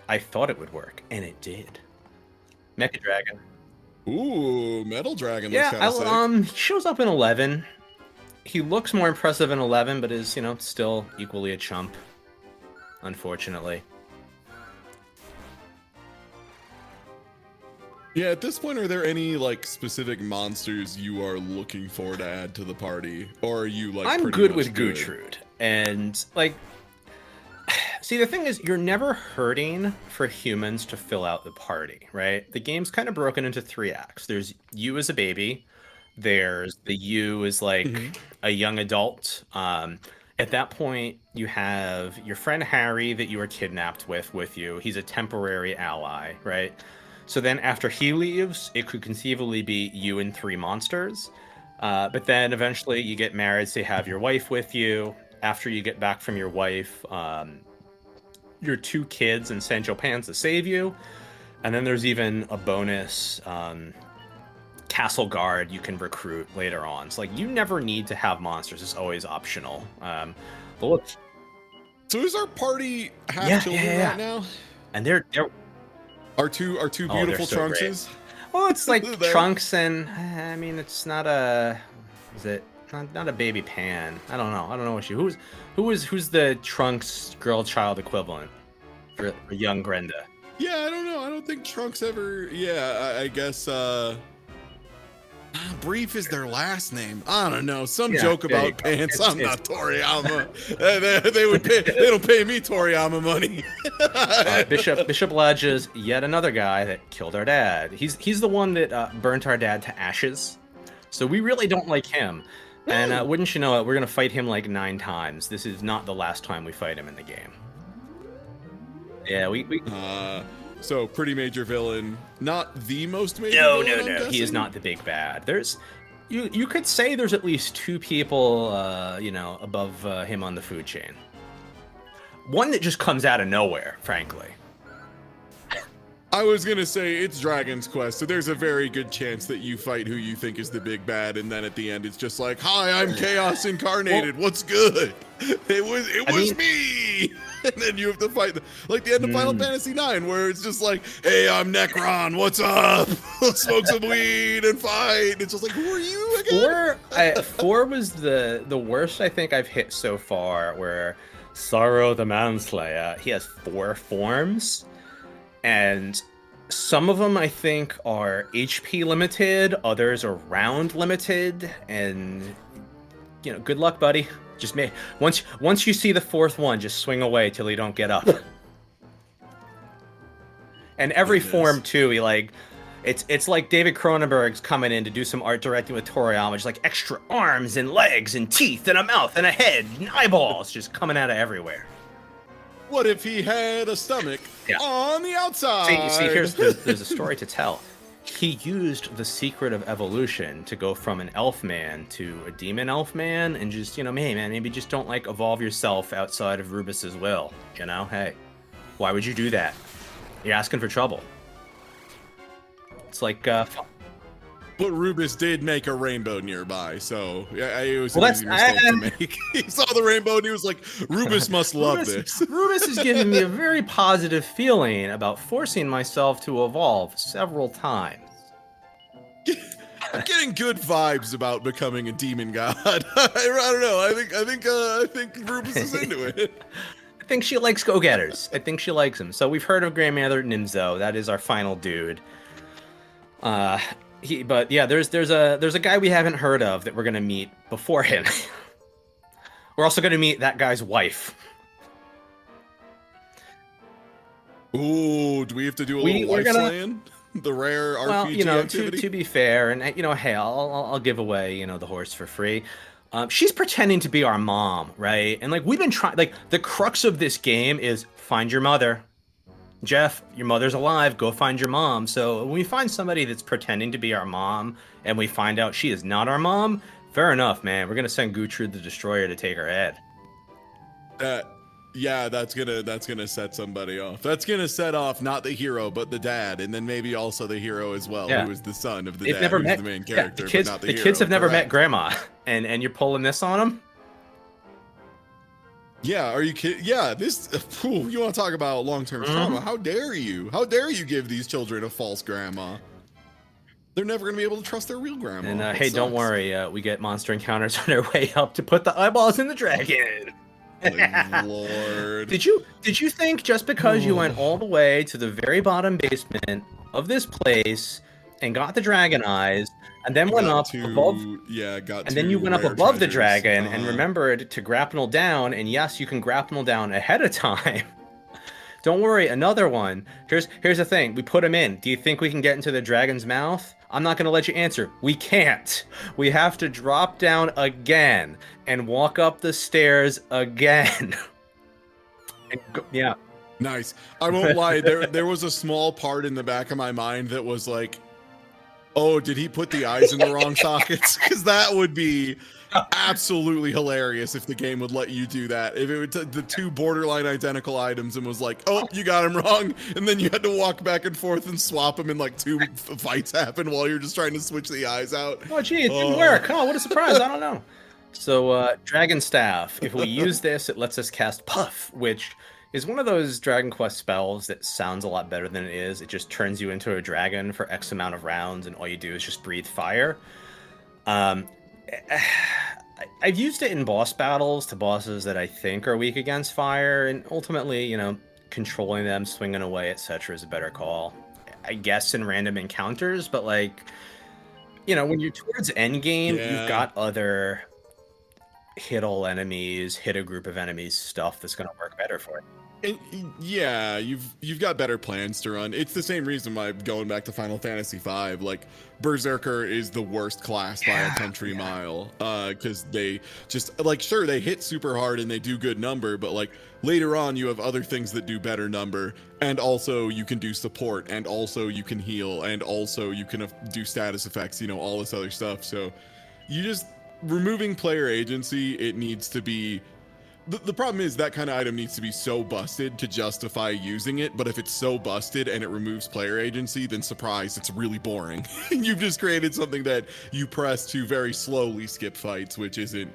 [SPEAKER 1] I thought it would work, and it did. Mecha Dragon.
[SPEAKER 2] Ooh, Metal Dragon.
[SPEAKER 1] Yeah, he shows up in 11. He looks more impressive in 11, but is still equally a chump, unfortunately.
[SPEAKER 2] Yeah, at this point, are there any like specific monsters you are looking for to add to the party, or are you like?
[SPEAKER 1] I'm good with Gutrud, and like, see, the thing is, you're never hurting for humans to fill out the party, right? The game's kind of broken into 3 acts. There's you as a baby. There's the you as like a young adult. At that point, you have your friend Harry that you were kidnapped with you. He's a temporary ally, right? So then after he leaves, it could conceivably be you and 3 monsters. But then eventually you get married, so you have your wife with you. After you get back from your wife, your 2 kids and Sancho Panza save you. And then there's even a bonus castle guard you can recruit later on. So like you never need to have monsters. It's always optional. But look.
[SPEAKER 2] So is our party half children right now?
[SPEAKER 1] And they're
[SPEAKER 2] Our two beautiful
[SPEAKER 1] so
[SPEAKER 2] Trunkses.
[SPEAKER 1] Great. Well, it's like Trunks and I mean, it's not a. Is it not a baby Pan? I don't know what who's the Trunks girl child equivalent for young Grenda?
[SPEAKER 2] Yeah, I don't know. I don't think Trunks ever. Yeah, I guess. Brief is their last name. I don't know. Some joke about pants. I'm not Toriyama. They don't pay me Toriyama money.
[SPEAKER 1] Bishop Ledge is yet another guy that killed our dad. He's the one that burnt our dad to ashes. So we really don't like him. And wouldn't you know it, we're gonna fight him like 9 times. This is not the last time we fight him in the game. Yeah, we
[SPEAKER 2] So pretty major villain, not the most major
[SPEAKER 1] no,
[SPEAKER 2] villain,
[SPEAKER 1] no,
[SPEAKER 2] I'm
[SPEAKER 1] no. He is
[SPEAKER 2] guessing?
[SPEAKER 1] not the big bad. There's, you could say there's at least 2 people, you know, above him on the food chain. One that just comes out of nowhere, frankly.
[SPEAKER 2] I was gonna say it's Dragon's Quest, so there's a very good chance that you fight who you think is the big bad, and then at the end it's just like, "Hi, I'm Chaos Incarnated. What's good? It was me." And then you have to fight like the end of Final Fantasy IX, where it's just like, "Hey, I'm Necron. What's up? Let's smoke some weed and fight." It's just like, "Who are you again?"
[SPEAKER 1] 4 was the worst I think I've hit so far. Where Sorrow the Manslayer, he has 4 forms. And some of them I think are HP limited, others are round limited, and you know, good luck, buddy. Just once you see the 4th one, just swing away till you don't get up. And every form too, he like it's like David Cronenberg's coming in to do some art directing with Toriyama, just like extra arms and legs and teeth and a mouth and a head and eyeballs just coming out of everywhere.
[SPEAKER 2] What if he had a stomach on the outside?
[SPEAKER 1] See, there's a story to tell. He used the secret of evolution to go from an elf man to a demon elf man, and just, you know, hey man, maybe just don't like evolve yourself outside of Rubus's will. You know, hey, why would you do that? You're asking for trouble. It's like,
[SPEAKER 2] But Rubus did make a rainbow nearby, so yeah, it was
[SPEAKER 1] well,
[SPEAKER 2] an easy mistake to make. He saw the rainbow and he was like, "Rubus must love this."
[SPEAKER 1] Rubus is giving me a very positive feeling about forcing myself to evolve several times.
[SPEAKER 2] I'm getting good vibes about becoming a demon god. I don't know. I think Rubus is into it.
[SPEAKER 1] I think she likes go-getters. I think she likes them. So we've heard of Grandmother Nimzo. That is our final dude. But yeah, there's a guy we haven't heard of that we're gonna meet before him. We're also gonna meet that guy's wife.
[SPEAKER 2] Ooh, do we have to do a little wife slaying? The rare RPG
[SPEAKER 1] well, you know,
[SPEAKER 2] activity?
[SPEAKER 1] to be fair, and you know, hey, I'll give away, you know, the horse for free. She's pretending to be our mom, right? And like we've been trying, like the crux of this game is find your mother. Jeff, your mother's alive. Go find your mom. So when we find somebody that's pretending to be our mom, and we find out she is not our mom, fair enough, man. We're gonna send Gutrud the Destroyer to take her head.
[SPEAKER 2] Yeah, that's gonna set somebody off. That's gonna set off not the hero, but the dad, and then maybe also the hero as well, who is the son of the
[SPEAKER 1] They've
[SPEAKER 2] dad,
[SPEAKER 1] never
[SPEAKER 2] who's
[SPEAKER 1] met
[SPEAKER 2] the main character,
[SPEAKER 1] the kids,
[SPEAKER 2] but not the
[SPEAKER 1] the
[SPEAKER 2] hero.
[SPEAKER 1] kids have never met
[SPEAKER 2] Correct.
[SPEAKER 1] Grandma, and you're pulling this on them.
[SPEAKER 2] Yeah, are you kidding? Yeah, this. You want to talk about long-term trauma? How dare you? How dare you give these children a false grandma? They're never gonna be able to trust their real grandma.
[SPEAKER 1] And
[SPEAKER 2] That
[SPEAKER 1] hey, don't
[SPEAKER 2] sucks.
[SPEAKER 1] worry, we get monster encounters on our way up to put the eyeballs in the dragon.
[SPEAKER 2] Like, Lord.
[SPEAKER 1] Did you think just because you went all the way to the very bottom basement of this place and got the dragon eyes, and then went up above, and then you went up above the dragon and remembered to grapnel down, and yes, you can grapnel down ahead of time. Don't worry, another one. Here's the thing. We put him in. Do you think we can get into the dragon's mouth? I'm not going to let you answer. We can't. We have to drop down again and walk up the stairs again. Yeah.
[SPEAKER 2] Nice. I won't lie. There was a small part in the back of my mind that was like, oh, did he put the eyes in the wrong sockets? Because that would be absolutely hilarious if the game would let you do that. If it would the 2 borderline identical items and was like, oh, you got him wrong, and then you had to walk back and forth and swap them, and like 2 fights happen while you're just trying to switch the eyes out.
[SPEAKER 1] Oh, gee, it didn't work. Oh, what a surprise. I don't know. So, Dragon Staff. If we use this, it lets us cast Puff, which is one of those Dragon Quest spells that sounds a lot better than it is. It just turns you into a dragon for X amount of rounds, and all you do is just breathe fire. I've used it in boss battles to bosses that I think are weak against fire, and ultimately, you know, controlling them, swinging away, etc. is a better call. I guess in random encounters, but like, you know, when you're towards endgame, you've got other hit all enemies, hit a group of enemies stuff that's going to work better for it.
[SPEAKER 2] And yeah, you've got better plans to run. It's the same reason why going back to Final Fantasy V, like Berserker is the worst class by a country mile. Because they just like sure they hit super hard and they do good number, but like later on you have other things that do better number, and also you can do support, and also you can heal, and also you can do status effects, all this other stuff. So you just removing player agency, it needs to be the problem is that kind of item needs to be so busted to justify using it, but if it's so busted and it removes player agency, then surprise, it's really boring. You've just created something that you press to very slowly skip fights, which isn't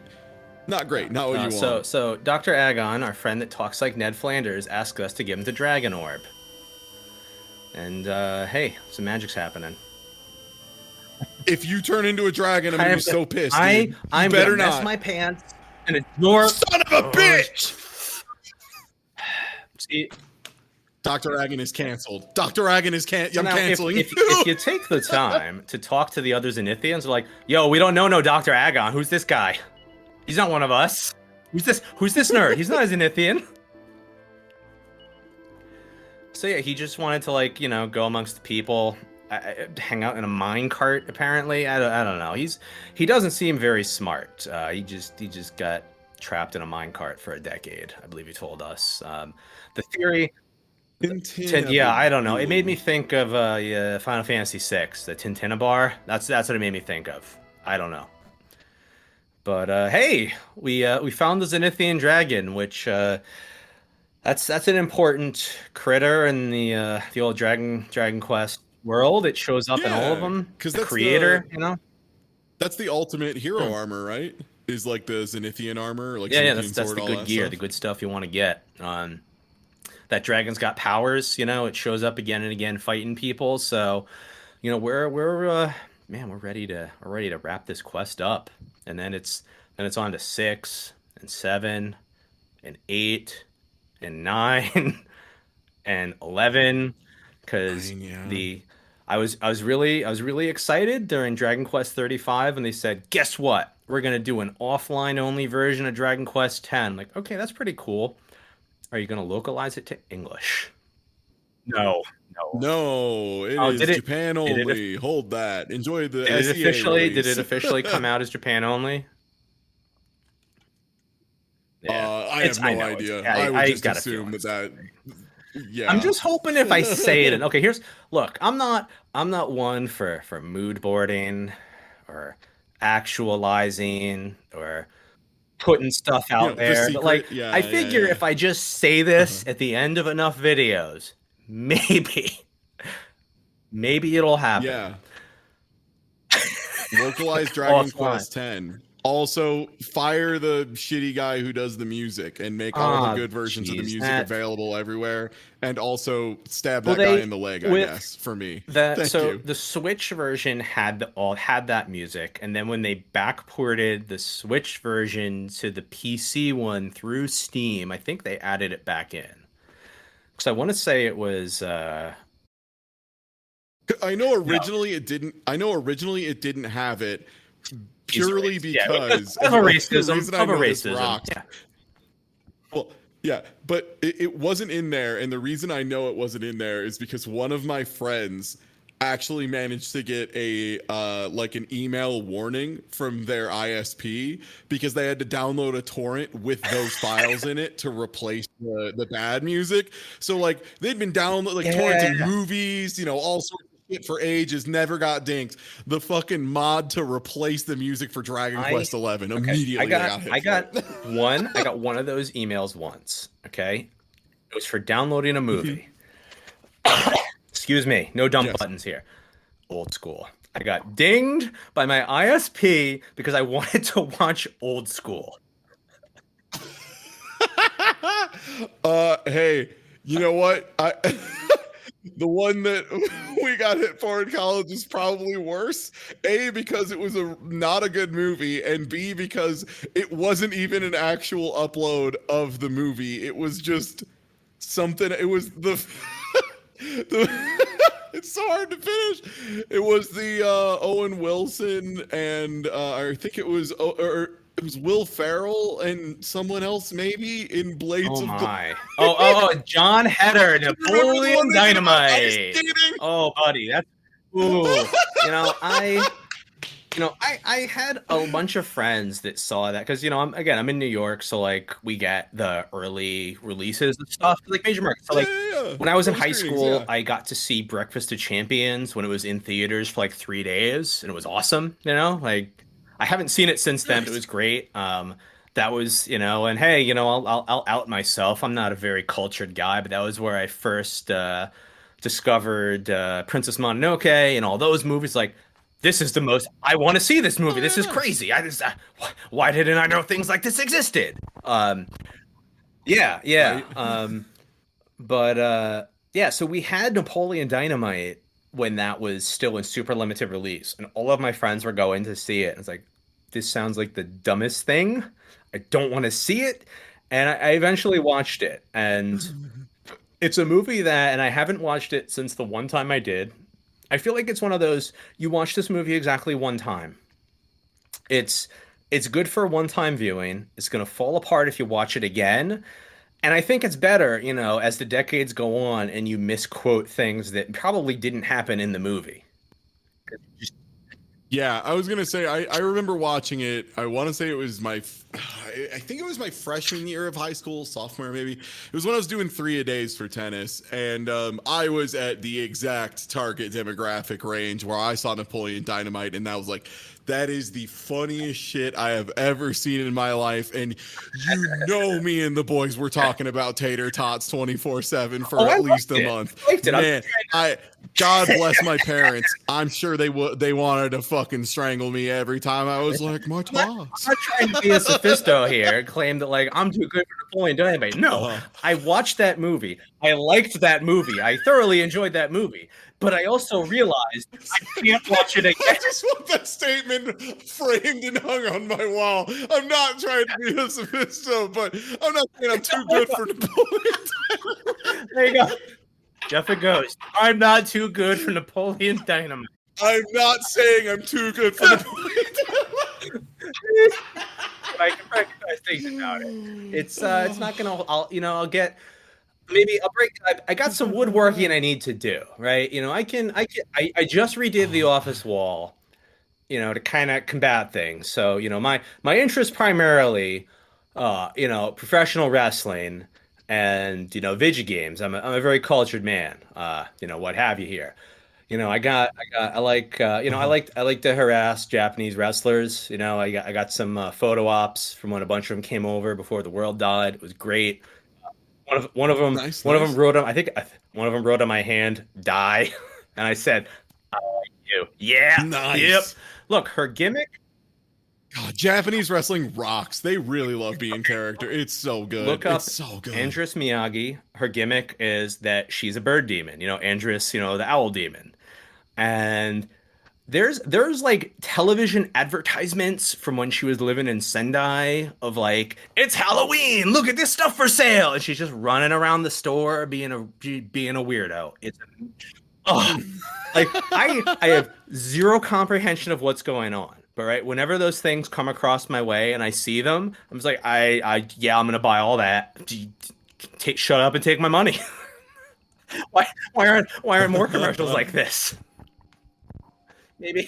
[SPEAKER 2] not great, not what you want.
[SPEAKER 1] So Dr. Agon, our friend that talks like Ned Flanders, asked us to give him the Dragon Orb. And hey, some magic's happening.
[SPEAKER 2] If you turn into a dragon, I'm gonna be so pissed.
[SPEAKER 1] I'm
[SPEAKER 2] better
[SPEAKER 1] gonna
[SPEAKER 2] not
[SPEAKER 1] mess my pants. And ignore
[SPEAKER 2] son of a bitch.
[SPEAKER 1] See,
[SPEAKER 2] Dr. Agon is canceled. Dr. Agon is I'm canceling.
[SPEAKER 1] If you take the time to talk to the other Zenithians, like, yo, we don't know no Dr. Agon. Who's this guy? He's not one of us. Who's this nerd? He's not a Zenithian. So yeah, he just wanted to like, go amongst the people, hang out in a mine cart. Apparently, I don't know. He doesn't seem very smart. He just got trapped in a mine cart for a decade. I believe he told us. The theory. Yeah, I don't know. It made me think of Final Fantasy VI, the Tintinabar. That's what it made me think of. I don't know. But hey, we found the Zenithian dragon, which that's an important critter in the old Dragon Quest world. It shows up in all of them. Because the creator,
[SPEAKER 2] that's the ultimate hero armor, right? Is like the Zenithian armor, like
[SPEAKER 1] that's the good gear, the good stuff you want to get. That dragon's got powers, it shows up again and again fighting people. So, we're ready to wrap this quest up, and then it's on to 6 and 7 and 8 and 9 and 11, because I was really excited during Dragon Quest 35 when they said, guess what, we're gonna do an offline only version of Dragon Quest 10. Like, okay, that's pretty cool. Are you gonna localize it to English? No,
[SPEAKER 2] it is Japan only. Hold that. Enjoy the
[SPEAKER 1] did it officially come out as Japan only?
[SPEAKER 2] Yeah. I have no idea. I would just assume that. Yeah.
[SPEAKER 1] I'm just hoping if I say it. Okay, look. I'm not one for mood boarding or actualizing or putting stuff out there. But like, I figure if I just say this at the end of enough videos, maybe it'll happen.
[SPEAKER 2] Yeah. Localize Dragon Quest 10. Also, fire the shitty guy who does the music and make all the good versions of the music available everywhere. And also stab that guy in the leg, I guess, for me.
[SPEAKER 1] The Switch version had that music, and then when they backported the Switch version to the PC one through Steam, I think they added it back in. Because I want to say it was.
[SPEAKER 2] I know originally it didn't. I know originally it didn't have it. Purely because
[SPEAKER 1] of a racism. Yeah.
[SPEAKER 2] Well, yeah, but it wasn't in there, and the reason I know it wasn't in there is because one of my friends actually managed to get a like an email warning from their ISP because they had to download a torrent with those files in it to replace the bad music. So like they'd been downloading torrenting movies, all sorts for ages, never got dinked. The fucking mod to replace the music for Dragon Quest 11 immediately.
[SPEAKER 1] I got one of those emails once. Okay, it was for downloading a movie. Excuse me, no dump buttons here. Old School. I got dinged by my ISP because I wanted to watch Old School.
[SPEAKER 2] Hey, you know what? The one that we got hit for in college is probably worse. A, because it was not a good movie, and B, because it wasn't even an actual upload of the movie. It was just something. It was the it's so hard to finish. It was the Owen Wilson and I think it was It was Will Ferrell and someone else maybe in Blades
[SPEAKER 1] Oh
[SPEAKER 2] of
[SPEAKER 1] my. John Heder,
[SPEAKER 2] You remember the one
[SPEAKER 1] Napoleon
[SPEAKER 2] they did about ice
[SPEAKER 1] Dynamite.
[SPEAKER 2] skating?
[SPEAKER 1] Oh, buddy, that's ooh. You know, I had a bunch of friends that saw that because I'm in New York, so like we get the early releases and stuff, like major markets. So like
[SPEAKER 2] Yeah.
[SPEAKER 1] when I was in
[SPEAKER 2] Early
[SPEAKER 1] high
[SPEAKER 2] screenings,
[SPEAKER 1] school,
[SPEAKER 2] yeah.
[SPEAKER 1] I got to see Breakfast of Champions when it was in theaters for like 3 days, and it was awesome. Like I haven't seen it since then, but it
[SPEAKER 2] Nice.
[SPEAKER 1] was great. That was, and hey, I'll out myself. I'm not a very cultured guy, but that was where I first discovered Princess Mononoke and all those movies. Like, this is the most. I want to see this movie.
[SPEAKER 2] Oh
[SPEAKER 1] This is
[SPEAKER 2] yeah, nice.
[SPEAKER 1] crazy. Why didn't I know things like this existed? Yeah, yeah.
[SPEAKER 2] Right.
[SPEAKER 1] But yeah, so we had Napoleon Dynamite when that was still in super limited release, and all of my friends were going to see it. And it's like, this sounds like the dumbest thing. I don't want to see it. And I eventually watched it, and it's a movie that, and I haven't watched it since the one time I did. I feel like it's one of those, you watch this movie exactly one time. It's it's good for a one-time viewing. It's going to fall apart if you watch it again. And I think it's better, as the decades go on and you misquote things that probably didn't happen in the movie.
[SPEAKER 2] Yeah, I was gonna say I remember watching it. I want to say it was I think it was my freshman year of high school, sophomore maybe. It was when I was doing 3-a-days for tennis, and I was at the exact target demographic range where I saw Napoleon Dynamite, and that was like, that is the funniest shit I have ever seen in my life. And me and the boys were talking about tater tots 24/7 for
[SPEAKER 1] Oh, I
[SPEAKER 2] at least
[SPEAKER 1] liked
[SPEAKER 2] a
[SPEAKER 1] it.
[SPEAKER 2] month.
[SPEAKER 1] I liked it.
[SPEAKER 2] Man, I God bless my parents. I'm sure they wanted to fucking strangle me every time I was like, my tots.
[SPEAKER 1] I'm not trying to be a sophisto here and claim that like I'm too good for Napoleon Dynamite. No,
[SPEAKER 2] Uh-huh.
[SPEAKER 1] I watched that movie. I liked that movie. I thoroughly enjoyed that movie. But I also realized I can't watch it
[SPEAKER 2] I
[SPEAKER 1] again.
[SPEAKER 2] just want that statement framed and hung on my wall. I'm not trying to be a sophisto, but I'm not saying I'm too good for Napoleon.
[SPEAKER 1] There you go. Jeff it goes. I'm not too good for Napoleon Dynamite.
[SPEAKER 2] I'm not saying I'm too good for Napoleon.
[SPEAKER 1] But I can recognize things about it. It's not gonna. I'll get. Maybe I'll break. I got some woodworking I need to do, right? I just redid the office wall, to kind of combat things. So, my interest primarily, professional wrestling and, video games. I'm a very cultured man, what have you here. I like, I like to harass Japanese wrestlers. I got some photo ops from when a bunch of them came over before the world died. It was great.
[SPEAKER 2] Nice,
[SPEAKER 1] One of them
[SPEAKER 2] nice.
[SPEAKER 1] wrote on. I think one of them wrote on my hand, "Die," and I said, "I like you." Yeah, yep.
[SPEAKER 2] Nice.
[SPEAKER 1] Look, her gimmick.
[SPEAKER 2] God, Japanese wrestling rocks. They really love being character. It's so good.
[SPEAKER 1] Look up
[SPEAKER 2] It's so good.
[SPEAKER 1] Andress Miyagi. Her gimmick is that she's a bird demon. Andress, the owl demon, and there's like television advertisements from when she was living in Sendai of like, it's Halloween, look at this stuff for sale, and she's just running around the store being a weirdo. It's oh, like I have zero comprehension of what's going on. But right, whenever those things come across my way and I see them, I'm just like, yeah, I'm gonna buy all that. Shut up and take my money. Why aren't more commercials like this? Maybe.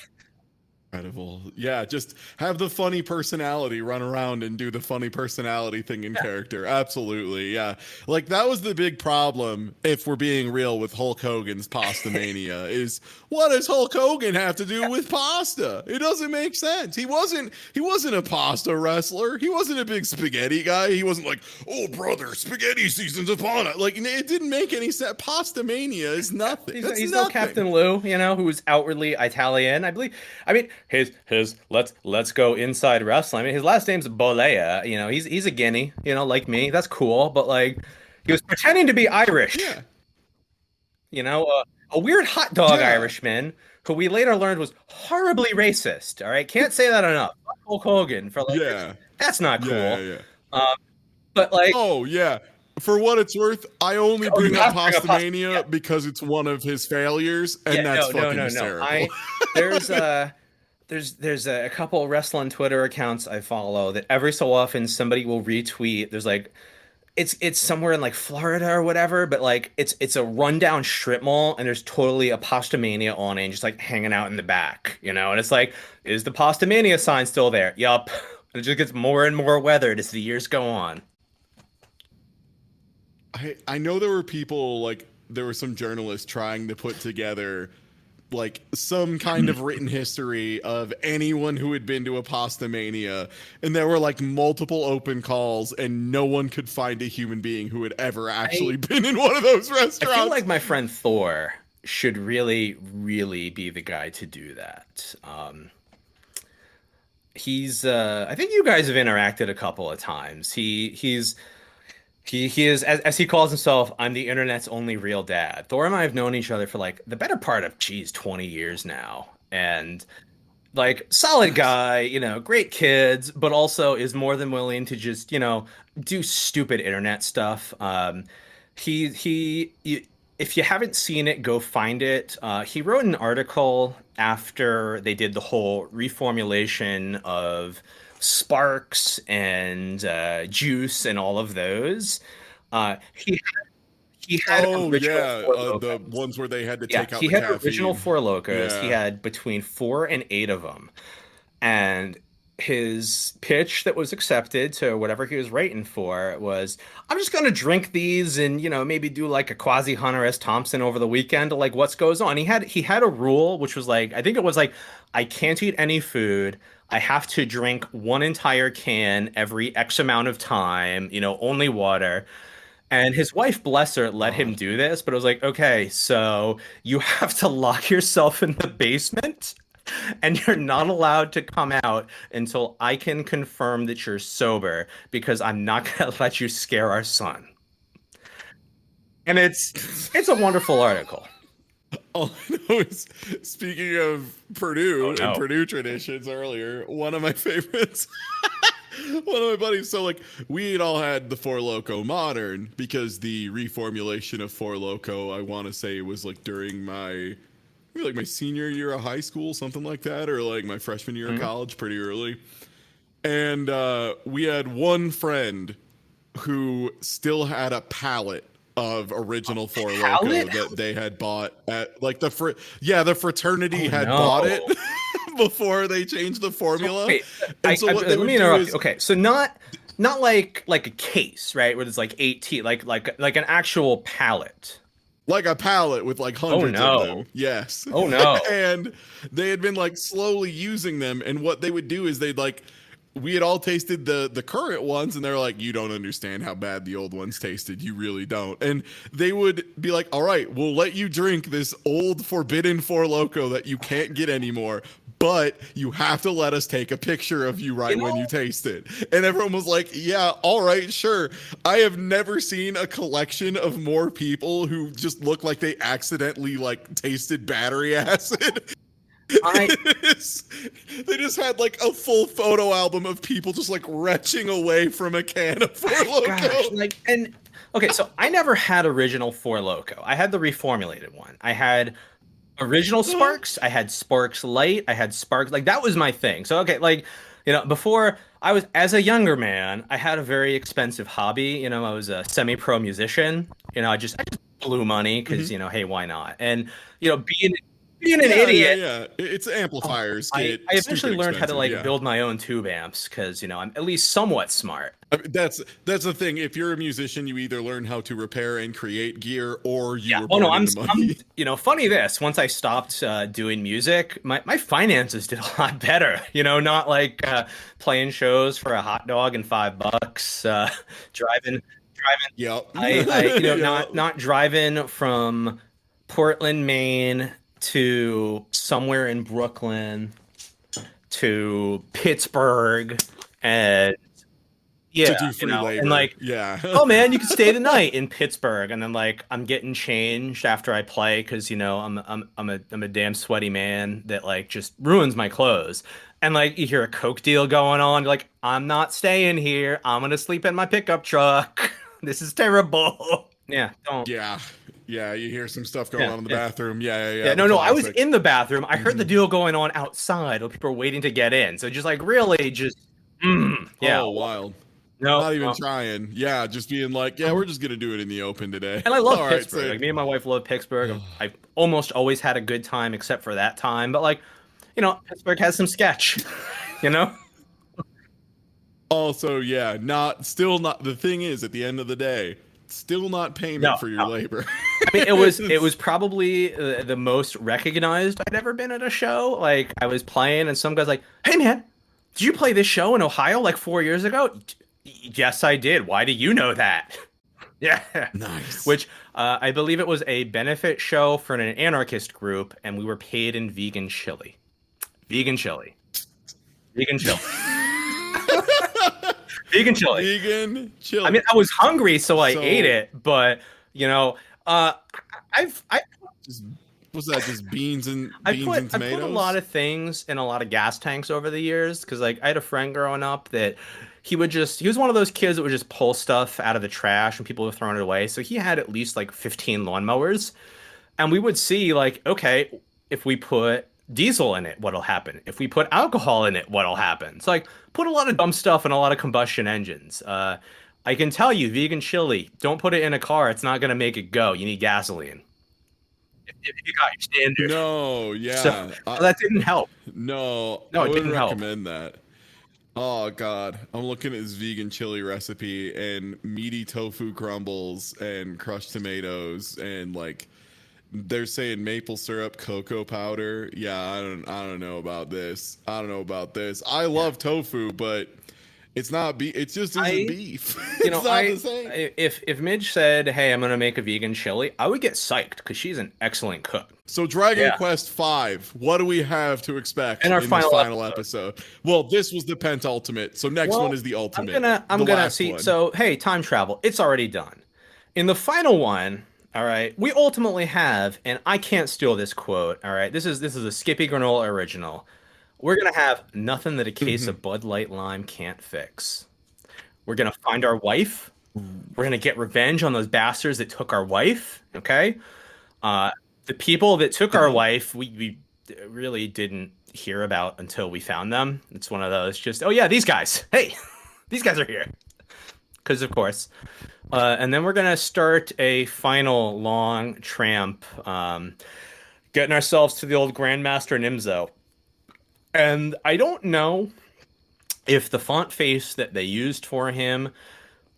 [SPEAKER 2] Incredible. Yeah, just have the funny personality run around and do the funny personality thing in character. Absolutely. Yeah. Like that was the big problem, if we're being real, with Hulk Hogan's Pasta Mania is, what does Hulk Hogan have to do with pasta? It doesn't make sense. He wasn't a pasta wrestler. He wasn't a big spaghetti guy. He wasn't like, oh brother, spaghetti season's upon it. Like it didn't make any sense. Pasta Mania is nothing. That's
[SPEAKER 1] He's no
[SPEAKER 2] nothing.
[SPEAKER 1] Captain Lou, who's outwardly Italian, I believe. I mean, his let's go inside wrestling. I mean, his last name's Bolea. He's a Guinea. Like me. That's cool. But like, he was pretending to be Irish.
[SPEAKER 2] Yeah.
[SPEAKER 1] A weird hot dog
[SPEAKER 2] Yeah.
[SPEAKER 1] Irishman who we later learned was horribly racist. All right, can't say that enough. Fuck Hulk Hogan for like,
[SPEAKER 2] Yeah.
[SPEAKER 1] that's not cool.
[SPEAKER 2] Yeah.
[SPEAKER 1] But like,
[SPEAKER 2] Oh yeah. For what it's worth, I only
[SPEAKER 1] Oh, you
[SPEAKER 2] bring up
[SPEAKER 1] have to bring up
[SPEAKER 2] Pastamania
[SPEAKER 1] yeah.
[SPEAKER 2] because it's one of his failures, and
[SPEAKER 1] yeah,
[SPEAKER 2] that's
[SPEAKER 1] no,
[SPEAKER 2] fucking
[SPEAKER 1] no.
[SPEAKER 2] hysterical.
[SPEAKER 1] There's there's a couple wrestling Twitter accounts I follow that every so often somebody will retweet. There's like it's somewhere in like Florida or whatever, but like it's a rundown strip mall and there's totally a Pastamania awning just like hanging out in the back, you know? And it's like, is the Pastamania sign still there? Yup. It just gets more and more weathered as the years go on.
[SPEAKER 2] I know there were people like there were some journalists trying to put together like some kind of written history of anyone who had been to a pasta mania, and there were like multiple open calls and no one could find a human being who had ever actually been in one of those
[SPEAKER 1] I feel
[SPEAKER 2] restaurants.
[SPEAKER 1] like my friend Thor should really, really be the guy to do that. He's I think you guys have interacted a couple of times. He is as he calls himself, I'm the internet's only real dad. Thor and I have known each other for like the better part of 20 years now. And like solid
[SPEAKER 2] Nice.
[SPEAKER 1] guy, great kids, but also is more than willing to just, do stupid internet stuff. If you haven't seen it, go find it. He wrote an article after they did the whole reformulation of Sparks and Juice and all of those. He had
[SPEAKER 2] Oh
[SPEAKER 1] original
[SPEAKER 2] yeah,
[SPEAKER 1] Four
[SPEAKER 2] the
[SPEAKER 1] Locos.
[SPEAKER 2] ones where they had to
[SPEAKER 1] Yeah,
[SPEAKER 2] take out
[SPEAKER 1] he
[SPEAKER 2] the
[SPEAKER 1] had original
[SPEAKER 2] caffeine.
[SPEAKER 1] Four Locos. He
[SPEAKER 2] Yeah.
[SPEAKER 1] had between 4 and 8 of them. And his pitch that was accepted to whatever he was writing for was, I'm just gonna drink these and maybe do like a quasi Hunter S. Thompson over the weekend to like what's goes on. He had a rule which was like I think it was like I can't eat any food. I have to drink one entire can every X amount of time, only water. And his wife, bless her, let him
[SPEAKER 2] God.
[SPEAKER 1] do this, but it was like, okay, so you have to lock yourself in the basement and you're not allowed to come out until I can confirm that you're sober because I'm not going to let you scare our son. And it's a wonderful article.
[SPEAKER 2] All I know is, speaking of
[SPEAKER 1] Oh
[SPEAKER 2] Purdue and
[SPEAKER 1] no.
[SPEAKER 2] Purdue traditions earlier, one of my favorites, one of my buddies. So, like, we had all had the Four Loco Modern because the reformulation of Four Loco, I want to say, was like during maybe like my senior year of high school, something like that, or like my freshman year of
[SPEAKER 1] Mhm.
[SPEAKER 2] college, pretty early. And we had one friend who still had a pallet of original Four Loco
[SPEAKER 1] Palette?
[SPEAKER 2] that they had bought at like the fraternity
[SPEAKER 1] Oh
[SPEAKER 2] had bought it
[SPEAKER 1] no.
[SPEAKER 2] before they changed the
[SPEAKER 1] So
[SPEAKER 2] formula.
[SPEAKER 1] wait,
[SPEAKER 2] And so what they
[SPEAKER 1] let me
[SPEAKER 2] would do
[SPEAKER 1] interrupt you.
[SPEAKER 2] is
[SPEAKER 1] Okay, so not like a case, right? Where there's like 18, like an actual palette.
[SPEAKER 2] like a pallet with like
[SPEAKER 1] Oh
[SPEAKER 2] hundreds of them.
[SPEAKER 1] no.
[SPEAKER 2] Yes.
[SPEAKER 1] Oh no.
[SPEAKER 2] And they had been like slowly using them, and what they would do is they'd like we had all tasted the current ones, and they're like, you don't understand how bad the old ones tasted, you really don't. And they would be like, all right, we'll let you drink this old forbidden Four Loco that you can't get anymore, but you have to let us take a picture of you
[SPEAKER 1] You
[SPEAKER 2] right when you
[SPEAKER 1] know,
[SPEAKER 2] taste it. And everyone was like, yeah, all right, sure. I have never seen a collection of more people who just look like they accidentally like tasted battery acid.
[SPEAKER 1] I
[SPEAKER 2] They just had like a full photo album of people just like retching away from a can of Four
[SPEAKER 1] gosh,
[SPEAKER 2] Loco.
[SPEAKER 1] like and okay, so I never had original Four Loco. I had the reformulated one. I had original Sparks, I had Sparks Light, I had Sparks like that was my thing. So okay, like before I was as a younger man, I had a very expensive hobby. I was a semi-pro musician. I just blew money because
[SPEAKER 2] Mhm.
[SPEAKER 1] hey, why not? And being an
[SPEAKER 2] Yeah, yeah,
[SPEAKER 1] idiot.
[SPEAKER 2] yeah. It's amplifiers
[SPEAKER 1] I,
[SPEAKER 2] get
[SPEAKER 1] I eventually
[SPEAKER 2] stupid
[SPEAKER 1] learned how to
[SPEAKER 2] expensive.
[SPEAKER 1] like
[SPEAKER 2] Yeah.
[SPEAKER 1] build my own tube amps because I'm at least somewhat smart.
[SPEAKER 2] I mean, that's the thing. If you're a musician, you either learn how to repair and create gear, or you
[SPEAKER 1] Yeah.
[SPEAKER 2] were
[SPEAKER 1] Oh no,
[SPEAKER 2] born into
[SPEAKER 1] I'm
[SPEAKER 2] money.
[SPEAKER 1] funny this. Once I stopped doing music, my finances did a lot better. Not like playing shows for a hot dog and $5, driving.
[SPEAKER 2] Yep. Yep.
[SPEAKER 1] Not driving from Portland, Maine to somewhere in Brooklyn to Pittsburgh and
[SPEAKER 2] To
[SPEAKER 1] yeah,
[SPEAKER 2] do free
[SPEAKER 1] and
[SPEAKER 2] labor.
[SPEAKER 1] like
[SPEAKER 2] Yeah.
[SPEAKER 1] oh man, you could stay the night in Pittsburgh, and then like I'm getting changed after I play because I'm a damn sweaty man that like just ruins my clothes. And like you hear a coke deal going on, you're like, I'm not staying here. I'm gonna sleep in my pickup truck. This is terrible. Yeah, don't.
[SPEAKER 2] Yeah. Yeah, you hear some stuff going on in the bathroom. Yeah.
[SPEAKER 1] Yeah, no, I was in the bathroom. I heard the deal going on outside while people were waiting to get in. So just like really just, yeah.
[SPEAKER 2] Oh, wild.
[SPEAKER 1] No,
[SPEAKER 2] Not even trying. Yeah, just being like, yeah, we're just going to do it in the open today.
[SPEAKER 1] And I love
[SPEAKER 2] All
[SPEAKER 1] Pittsburgh.
[SPEAKER 2] Right, so...
[SPEAKER 1] Like me and my wife love Pittsburgh. I almost always had a good time except for that time. But like, Pittsburgh has some sketch, you know?
[SPEAKER 2] Also, yeah, still not. The thing is, at the end of the day, still not payment for your labor.
[SPEAKER 1] I mean, it was probably the most recognized I'd ever been at a show. Like I was playing, and some guy's like, "Hey, man, did you play this show in Ohio like 4 years ago?" Yes, I did. Why do you know that? Yeah,
[SPEAKER 2] nice.
[SPEAKER 1] Which I believe it was a benefit show for an anarchist group, and we were paid in vegan chili. Vegan chili. Vegan chili. Vegan chili.
[SPEAKER 2] Vegan chili.
[SPEAKER 1] I mean, I was hungry, so I ate it. But
[SPEAKER 2] was that just beans and tomatoes?
[SPEAKER 1] I put a lot of things in a lot of gas tanks over the years because, like, I had a friend growing up that he was one of those kids that would just pull stuff out of the trash and people were throwing it away. So he had at least like 15 lawnmowers, and we would see like, okay, if we put diesel in it, what'll happen? If we put alcohol in it, what'll happen? It's like put a lot of dumb stuff in a lot of combustion engines. I can tell you, vegan chili, don't put it in a car. It's not gonna make it go. You need gasoline. If you got your standard.
[SPEAKER 2] No, yeah.
[SPEAKER 1] So that didn't help.
[SPEAKER 2] No,
[SPEAKER 1] it
[SPEAKER 2] I
[SPEAKER 1] didn't
[SPEAKER 2] wouldn't
[SPEAKER 1] help.
[SPEAKER 2] recommend that. Oh God, I'm looking at this vegan chili recipe and meaty tofu crumbles and crushed tomatoes and like they're saying maple syrup, cocoa powder. Yeah, I don't know about this. I love tofu, but it's not beef. It just isn't beef. It's not the same.
[SPEAKER 1] If Midge said, "Hey, I'm gonna make a vegan chili," I would get psyched because she's an excellent cook.
[SPEAKER 2] So Dragon Quest V, what do we have to expect
[SPEAKER 1] in our
[SPEAKER 2] this
[SPEAKER 1] final
[SPEAKER 2] episode? Well, this was the penultimate, so next one is the ultimate.
[SPEAKER 1] I'm gonna see. One. So hey, time travel, it's already done. In the final one, all right, we ultimately have, and I can't steal this quote. All right, this is a Skippy Granola original. We're gonna have nothing that a case of Bud Light Lime can't fix. We're gonna find our wife. We're gonna get revenge on those bastards that took our wife. Okay. The people that took our wife, we really didn't hear about until we found them. It's one of those just, oh yeah, these guys. Hey, these guys are here. Because of course. And then we're going to start a final long tramp, getting ourselves to the old Grandmaster Nimzo. And I don't know if the font face that they used for him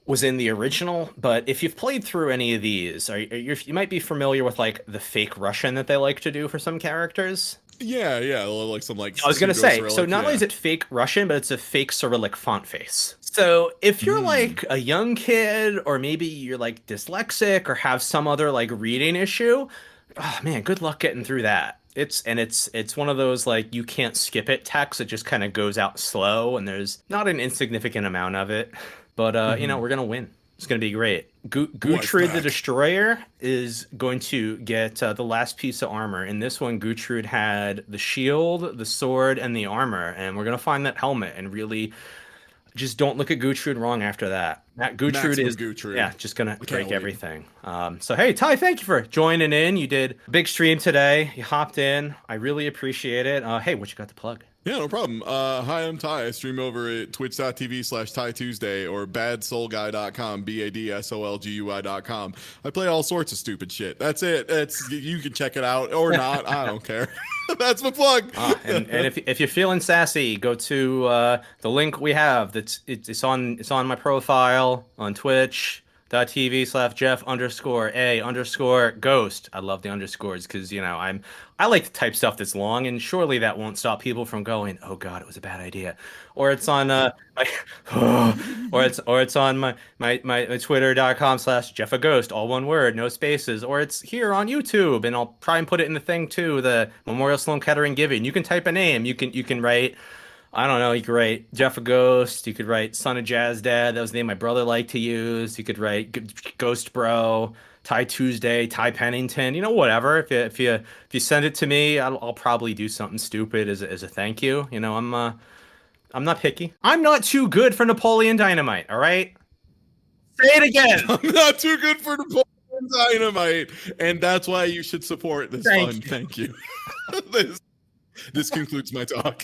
[SPEAKER 1] was in the original, but if you've played through any of these, you might be familiar with like the fake Russian that they like to do for some characters.
[SPEAKER 2] Yeah, like some like.
[SPEAKER 1] I was gonna say, so not only is it fake Russian, but it's a fake Cyrillic font face. So if you're like a young kid, or maybe you're like dyslexic or have some other like reading issue, oh man, good luck getting through that. It's one of those like you can't skip it text. It just kind of goes out slow, and there's not an insignificant amount of it. But, we're going to win. It's going to be great. Gutrud the Destroyer is going to get the last piece of armor. In this one, Gutrud had the shield, the sword, and the armor. And we're going to find that helmet and really just don't look at Gutrud wrong after that. That Gutrud is just going to break everything. So, hey, Ty, thank you for joining in. You did a big stream today. You hopped in. I really appreciate it. Hey, what you got to plug?
[SPEAKER 2] Yeah, no problem. Hi, I'm Ty. I stream over at twitch.tv/TieTuesday or badsoulguy.com, badsolgui.com. I play all sorts of stupid shit. That's it. You can check it out or not. I don't care. That's my plug.
[SPEAKER 1] And if you're feeling sassy, go to the link we have. It's on my profile on Twitch.tv/Jeff_A_Ghost. I love the underscores because I like to type stuff that's long, and surely that won't stop people from going, "Oh God, it was a bad idea," or it's on or it's on my Twitter.com/JeffAGhost, all one word, no spaces, or it's here on YouTube, and I'll try and put it in the thing too, the Memorial Sloan Kettering Giving. You can type a name. You can write. I don't know. You could write Jeff a Ghost. You could write Son of Jazz Dad. That was the name my brother liked to use. You could write Ghost Bro, TieTuesday, Ty Pennington. Whatever. If you send it to me, I'll probably do something stupid as a thank you. I'm not picky. I'm not too good for Napoleon Dynamite. All right. Say it again.
[SPEAKER 2] I'm not too good for Napoleon Dynamite, and that's why you should support this fund. Thank you. This concludes my talk.